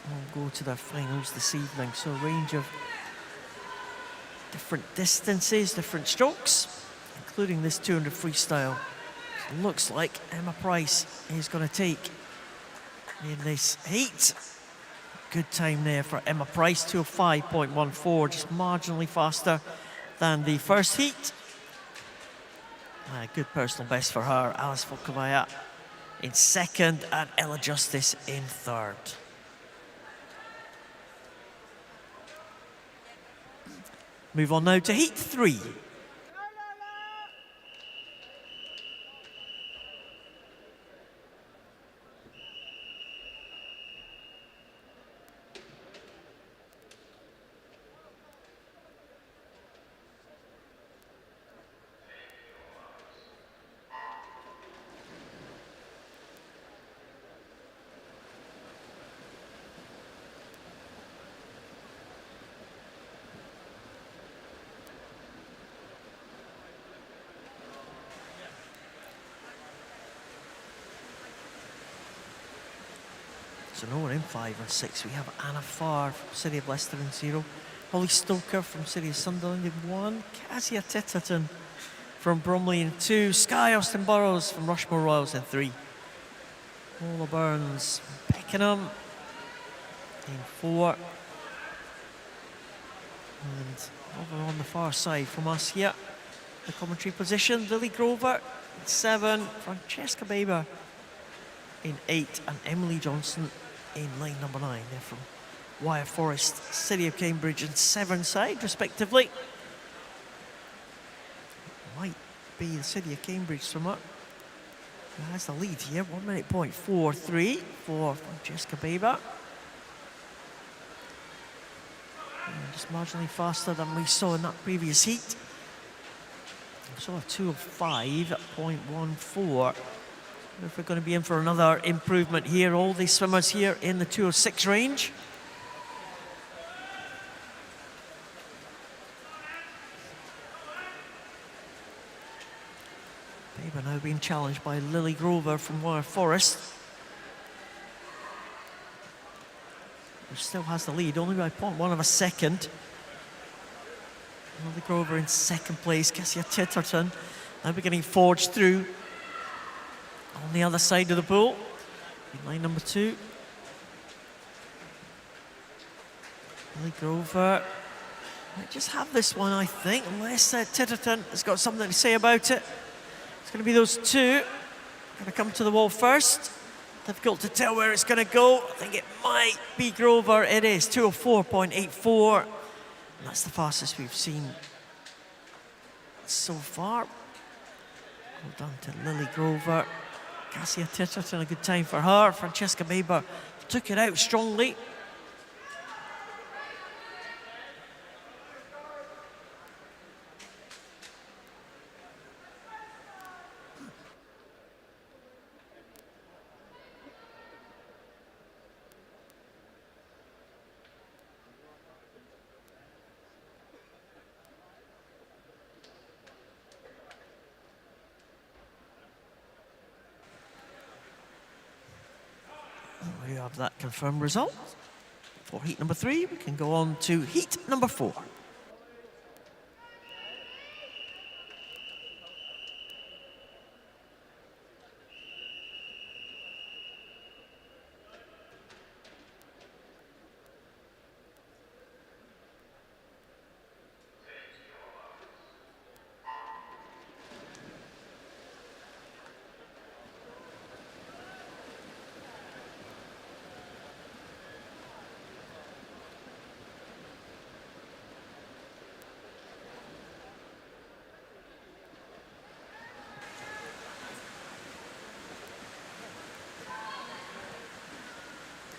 will go to their finals this evening. So a range of different distances, different strokes, including this 200 freestyle. It looks like Emma Price is going to take in this heat. Good time there for Emma Price, 2:05.14, just marginally faster than the first heat. Good personal best for her. Alice Volkovaya in second and Ella Justice in third. Move on now to heat 3. So no one in 5 and 6. We have Anna Farr from City of Leicester in 0. Holly Stoker from City of Sunderland in 1. Cassia Titterton from Bromley in 2. Skye Austin Burrows from Rushmore Royals in 3. Paula Burns from Beckenham in 4. And over on the far side from us here, the commentary position, Lily Grover in 7. Francesca Baber in 8. And Emily Johnson in line number 9. They're from Wyre Forest, City of Cambridge and Severnside, respectively. Might be the City of Cambridge somewhat. Who has the lead here? 1 minute point 4-3 for Francesca Baber. And just marginally faster than we saw in that previous heat. We saw a 2:05.14. If we're going to be in for another improvement here, all these swimmers here in the 2:06 range. Baber now being challenged by Lily Grover from Wyre Forest, who still has the lead, only by 0.1 of a second. Lily Grover in second place. Cassia Titterton now beginning forged through on the other side of the pool in line number 2. Lily Grover might just have this one, I think, unless Titterton has got something to say about it. It's going to be those two. Going to come to the wall first. Difficult to tell where it's going to go. I think it might be Grover. It is 2:04.84. And that's the fastest we've seen so far. Well done to Lily Grover. Cassia Titterton, a good time for her. Francesca Baber took it out strongly. We have that confirmed result for heat number 3. We can go on to heat number 4.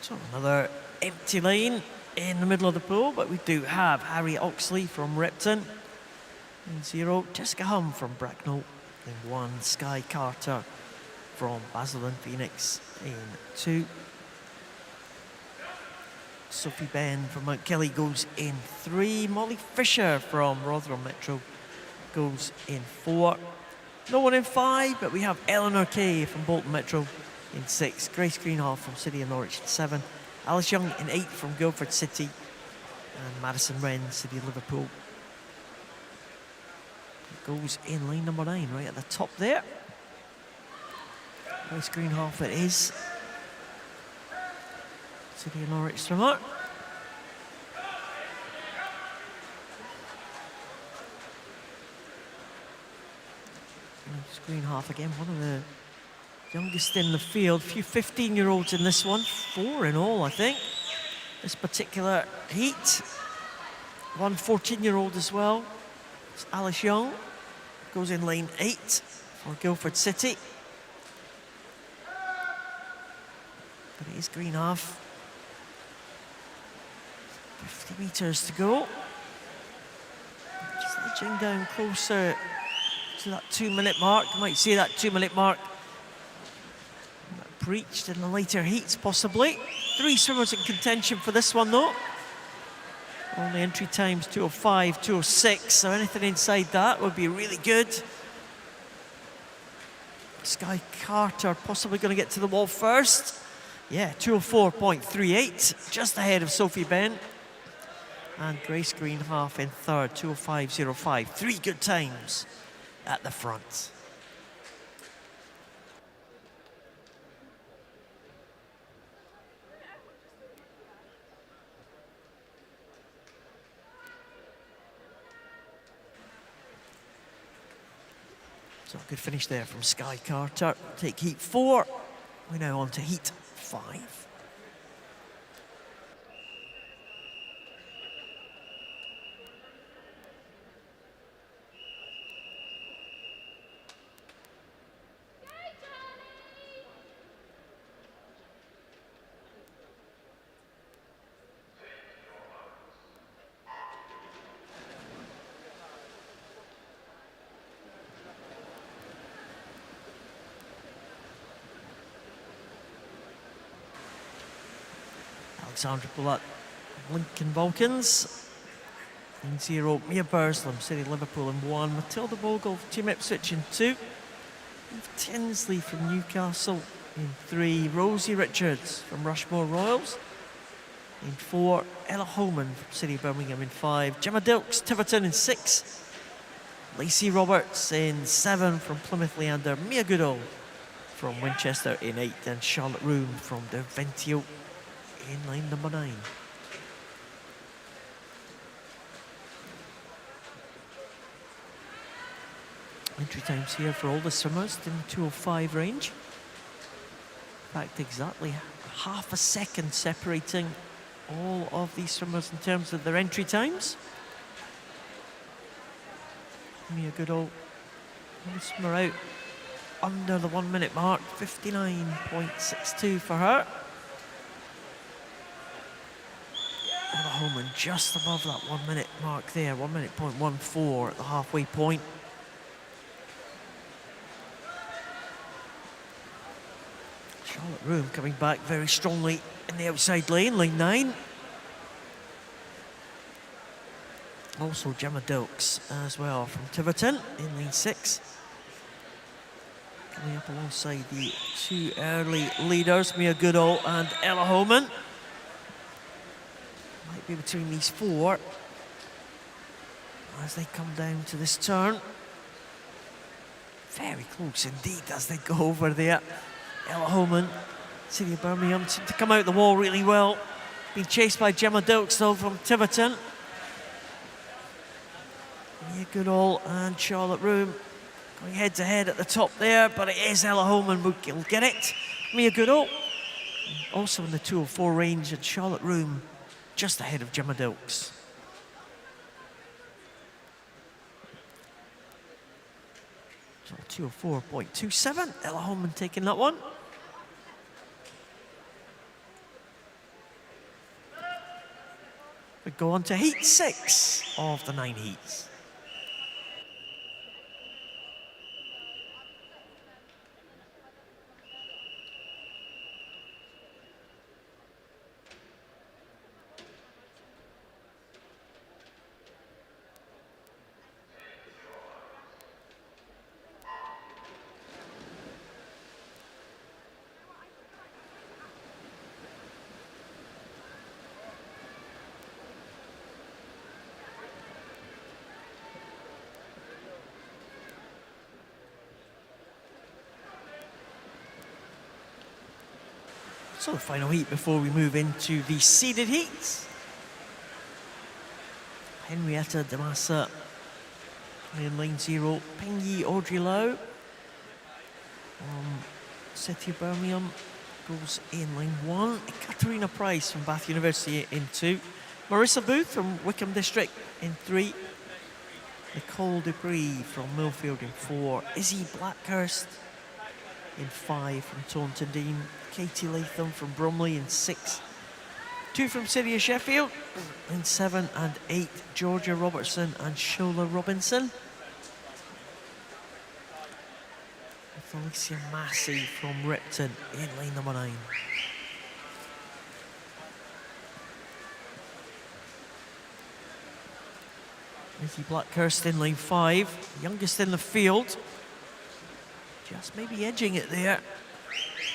So another empty lane in the middle of the pool, but we do have Harry Oxley from Repton in 0, Jessica Hum from Bracknell in 1, Skye Carter from Basildon Phoenix in 2. Sophie Ben from Mount Kelly goes in 3. Molly Fisher from Rotherham Metro goes in 4. No one in 5, but we have Eleanor Kay from Bolton Metro in 6. Grace Greenhalgh from City of Norwich in 7. Alice Young in 8 from Guildford City. And Madison Wren, City of Liverpool, goes in line number 9, right at the top there. Grace Greenhalgh it is. City of Norwich swimmer. Grace Greenhalgh again, one of the youngest in the field. A few 15-year-olds in this one, 4 in all, I think. This particular heat. One 14-year-old as well. It's Alice Young. Goes in lane 8 for Guildford City. But it is Greenhalgh. 50 metres to go. Just edging down closer to that 2-minute mark. You might see that 2-minute mark breached in the later heats, possibly. 3 swimmers in contention for this one, though. Only entry times 2:05, 2:06, so anything inside that would be really good. Skye Carter possibly going to get to the wall first. Yeah, 204.38, just ahead of Sophie Bent. And Grace Greenhalgh in third, 205.05. 3 good times at the front. So a good finish there from Sky Carter. Take heat 4. We're now on to heat 5. Alexandra Bullock, Lincoln Vulcans. In 0, Mia Burslem, City Liverpool in 1. Matilda Bogle, Team Ipswich in 2. Eve Tinsley from Newcastle in 3. Rosie Richards from Rushmore Royals in 4. Ella Holman from City of Birmingham in 5. Gemma Dilks, Tiverton in 6. Lacey Roberts in 7 from Plymouth Leander. Mia Goodall from Winchester in 8. And Charlotte Room from Derventio in line number 9. Entry times here for all the swimmers in the 205 range. In fact, exactly half a second separating all of these swimmers in terms of their entry times. Mia Goodall, one swimmer out under the 1 minute mark, 59.62 for her. Ella Holman just above that 1 minute mark there, 1 minute point 14 at the halfway point. Charlotte Room coming back very strongly in the outside lane, lane 9. Also Gemma Dilks as well from Tiverton in lane 6. Coming up alongside the 2 early leaders, Mia Goodall and Ella Holman. Might be between these 4 as they come down to this turn. Very close indeed as they go over there. Ella Holman, City of Birmingham, seemed to come out the wall really well. Being chased by Gemma Dilks though from Tiverton. Mia Goodall and Charlotte Room going head to head at the top there, but it is Ella Holman who will get it. Mia Goodall also in the 204 range, and Charlotte Room just ahead of Gemma Dilks. So 204.27, Ella Holman taking that one. We go on to heat 6 of the 9 heats. So the final heat before we move into the seeded heats. Henrietta Damasa in lane 0. Pengyi Audrey Lau City of Birmingham goes in lane 1. Katarina Price from Bath University in 2. Marissa Booth from Wickham District in 3. Nicole Dupree from Millfield in 4. Izzy Blackhurst in 5 from Taunton Dean. Katie Latham from Bromley in 6. 2 from City of Sheffield in 7 and 8. Georgia Robertson and Shola Robinson. With Alicia Massey from Ripton in lane number 9. Nikki Blackhurst in lane 5, youngest in the field. Just maybe edging it there.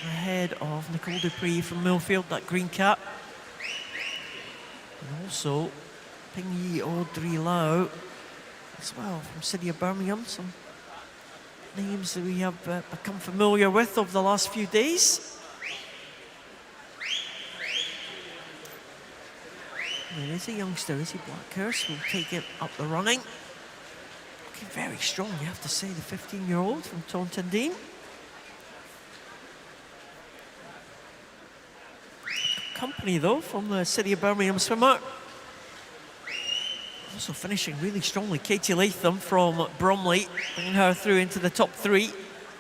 ahead of Nicole Dupree from Millfield, that green cap. And also Ping Yi Audrey Lau as well from City of Birmingham. Some names that we have become familiar with over the last few days. There is a youngster, Izzy Blackhurst, will take it up the running. Looking very strong, you have to say, the 15-year-old from Taunton Dean. Company, though, from the City of Birmingham swimmer. Also finishing really strongly, Katie Latham from Bromley, bringing her through into the top 3.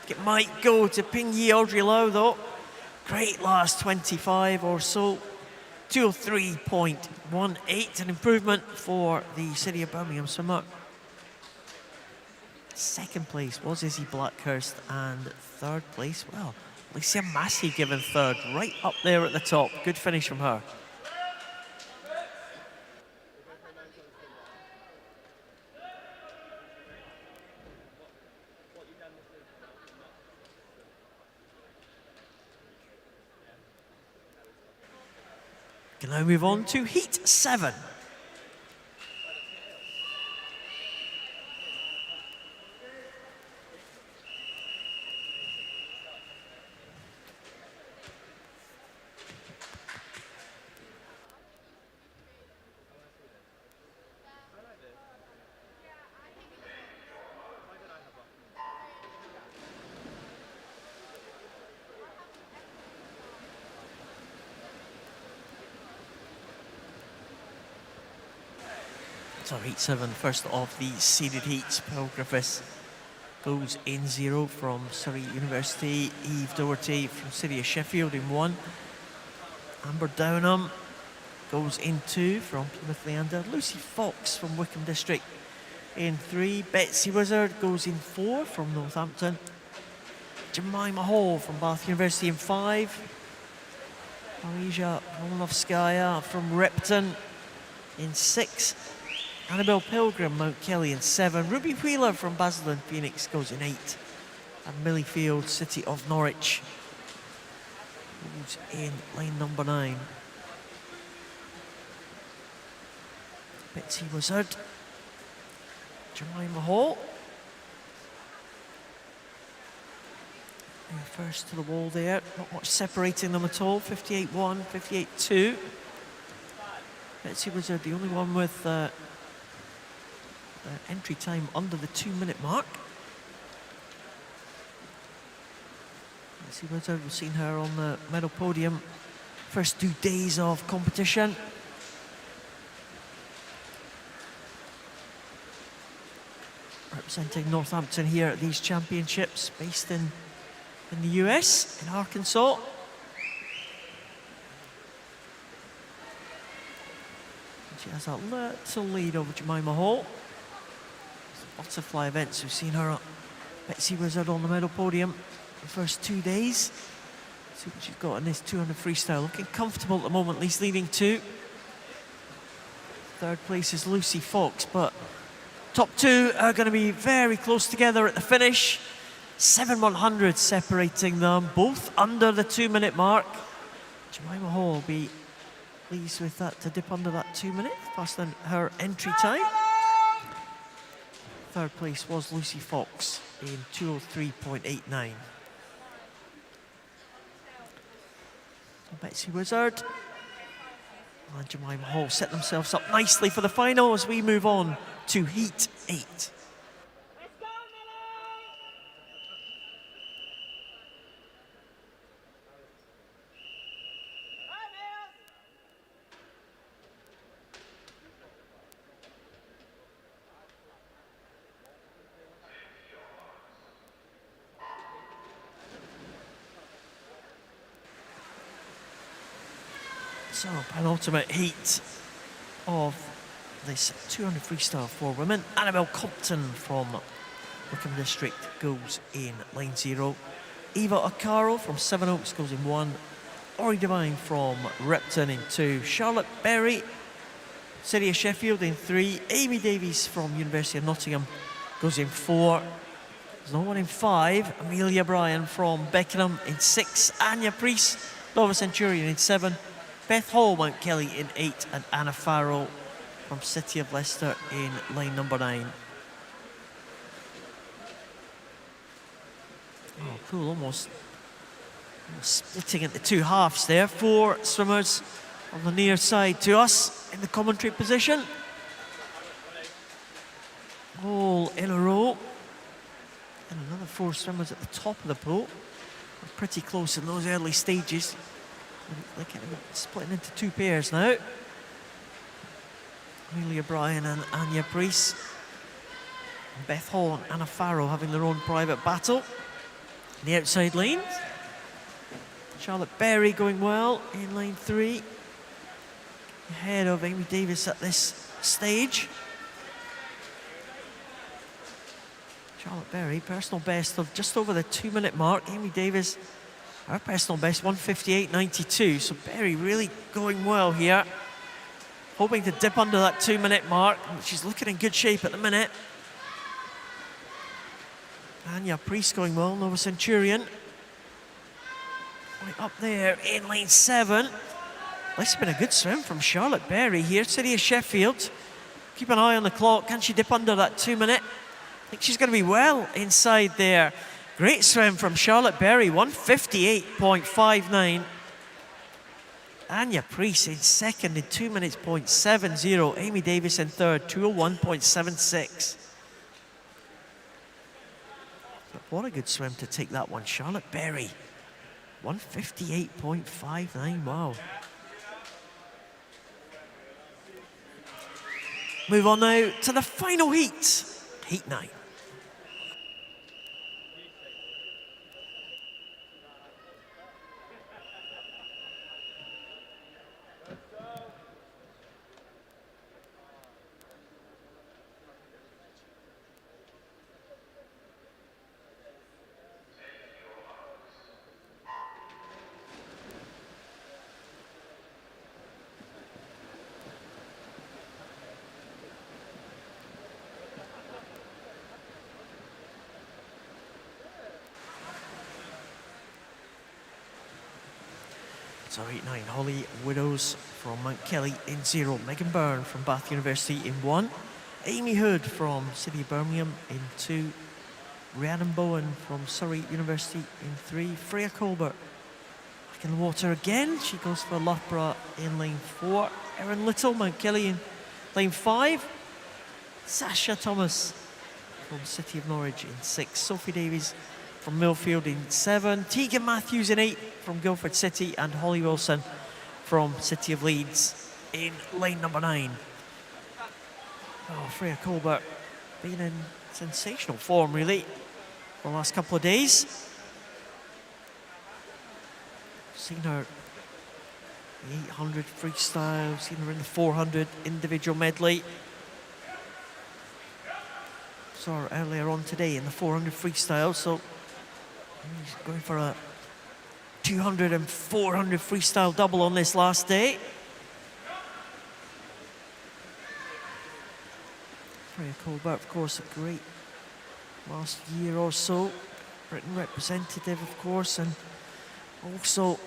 It might go to Ping Yi Audrey Lau, though. Great last 25 or so. 203.18, an improvement for the City of Birmingham swimmer. Second place was Izzy Blackhurst, and third place, well, Alicia Massey given third, right up there at the top. Good finish from her. Can now move on to Heat 7. So Heat 7, first of the seeded heats. Pearl Griffiths goes in 0 from Surrey University. Eve Doherty from City of Sheffield in 1. Amber Downham goes in 2 from Plymouth Leander. Lucy Fox from Wickham District in 3. Betsy Wizard goes in 4 from Northampton. Jemima Hall from Bath University in 5. Marija Molinovskaya from Ripton in 6. Annabelle Pilgrim, Mount Kelly in 7. Ruby Wheeler from Basildon Phoenix goes in 8. And Millie Field, City of Norwich, goes in lane number 9. Betsy Wizard, Jemima Hall. And first to the wall there, not much separating them at all. 58-1, 58-2. Betsy Wizard, the only one with entry time under the 2-minute mark. Betsy Wizard, we've seen her on the medal podium first 2 days of competition. Representing Northampton here at these championships, based in the US, in Arkansas. And she has a little lead over Jemima Hall. Butterfly events, we've seen her, Betsy Wizard, on the medal podium the first 2 days. See what she's got in this 200 freestyle. Looking comfortable at the moment, at least leading 2. Third place is Lucy Fox, but top 2 are going to be very close together at the finish. 7/100 separating them, both under the 2-minute mark. Jemima Hall will be pleased with that, to dip under that 2 minute, past her entry time. Third place was Lucy Fox in 203.89. Betsy Wizard and Jemima Hall set themselves up nicely for the final as we move on to Heat 8. So, penultimate heat of this 200 freestyle for women. Annabelle Compton from Wickham District goes in lane 0. Eva O'Carroll from Sevenoaks goes in 1. Ori Devine from Ripton in 2. Charlotte Berry, City of Sheffield in 3. Amy Davies from University of Nottingham goes in 4. There's no one in 5. Amelia Bryan from Beckenham in 6. Anya Priest, Nova Centurion in 7. Beth Hall, Mount Kelly in 8. And Anna Farrell from City of Leicester in lane number 9. Oh, cool, almost splitting into 2 halves there. 4 swimmers on the near side to us in the commentary position. All in a row. And another 4 swimmers at the top of the pool. We're pretty close in those early stages. They're kind of splitting into 2 pairs now. Amelia Bryan and Anya Priest. Beth Hall and Anna Farrow having their own private battle. In the outside lanes. Charlotte Berry going well in lane 3. Ahead of Amy Davis at this stage. Charlotte Berry, personal best of just over the 2-minute mark. Amy Davis, her personal best, 1:58.92. So Berry really going well here. Hoping to dip under that 2-minute mark. She's looking in good shape at the minute. Anya Priest going well, Nova Centurion. Right up there in lane 7. This has been a good swim from Charlotte Berry here. City of Sheffield. Keep an eye on the clock. Can she dip under that 2-minute? I think she's going to be well inside there. Great swim from Charlotte Berry, 1:58.59. Anya Priest in second in 2:70. Amy Davis in third, 2:01.76. What a good swim to take that one. Charlotte Berry, 1:58.59. Wow. Move on now to the final heat, Heat 9. So Heat 9, Holly Widows from Mount Kelly in 0. Megan Byrne from Bath University in 1. Amy Hood from City of Birmingham in 2. Rhiannon Bowen from Surrey University in 3. Freya Colbert back in the water again. She goes for Loughborough in lane 4. Erin Little, Mount Kelly in lane 5. Sasha Thomas from City of Norwich in 6. Sophie Davies from Millfield in 7. Tegan Matthews in 8 from Guildford City. And Holly Wilson from City of Leeds in lane number 9. Oh, Freya Colbert been in sensational form, really, for the last couple of days. Seen her in the 800 freestyle, seen her in the 400 individual medley. Saw her earlier on today in the 400 freestyle, so he's going for a 200 and 400 freestyle double on this last day. Freya Colbert, of course, a great last year or so. Britain representative, of course, and also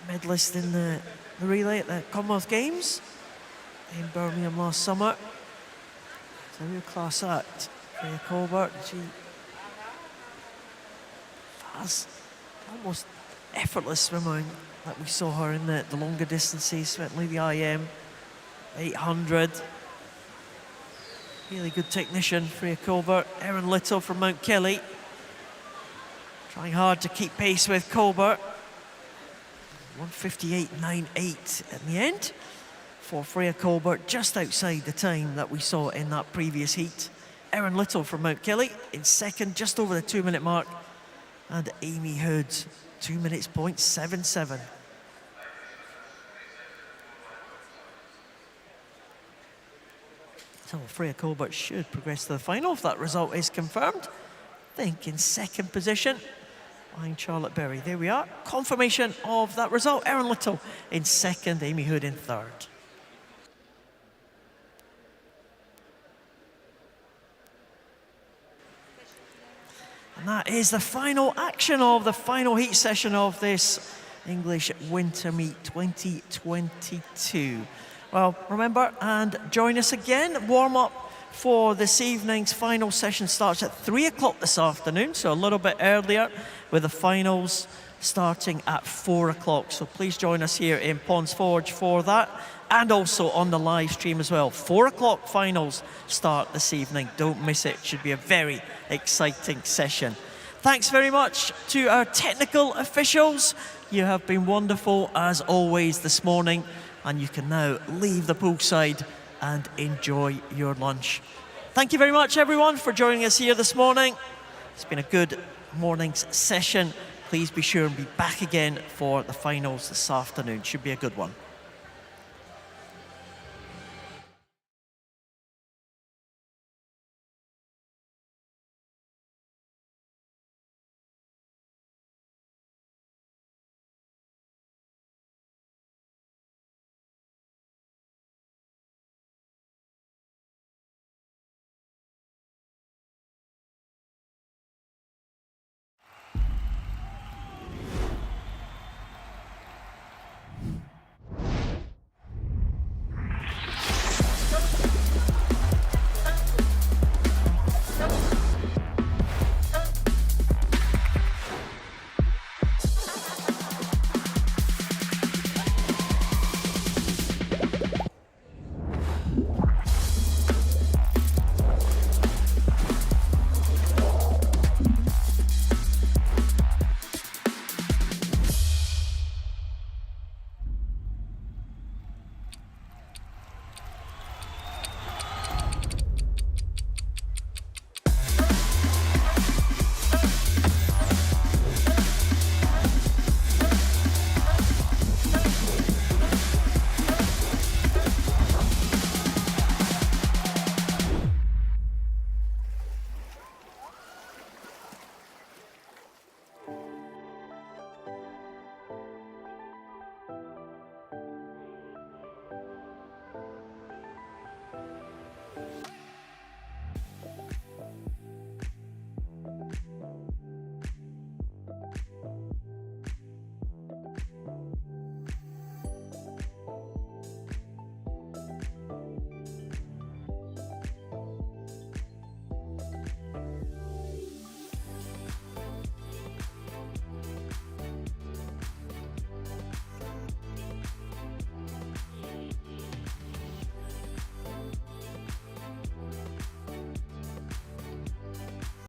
medalist in the relay at the Commonwealth Games in Birmingham last summer. It's a real class act, Freya Colbert. She has almost effortless swimming that we saw her in the longer distances, certainly the IM 800. Really good technician, Freya Colbert. Erin Little from Mount Kelly, trying hard to keep pace with Colbert. 1:58.98 at the end for Freya Colbert, just outside the time that we saw in that previous heat. Erin Little from Mount Kelly in second, just over the 2-minute mark. And Amy Hood, 2:77. So Freya Colbert should progress to the final if that result is confirmed. I think in second position, behind Charlotte Berry. There we are. Confirmation of that result. Erin Little in second, Amy Hood in third. And that is the final action of the final heat session of this English Winter Meet 2022. Well, remember, and join us again. Warm up for this evening's final session starts at 3 o'clock this afternoon, so a little bit earlier, with the finals starting at 4 o'clock. So please join us here in Ponds Forge for that, and also on the live stream as well. 4 o'clock finals start this evening. Don't miss it. Should be a very exciting session. Thanks very much to our technical officials. You have been wonderful as always this morning, and you can now leave the poolside and enjoy your lunch. Thank you very much, everyone, for joining us here this morning. It's been a good morning's session. Please be sure and be back again for the finals this afternoon. Should be a good one.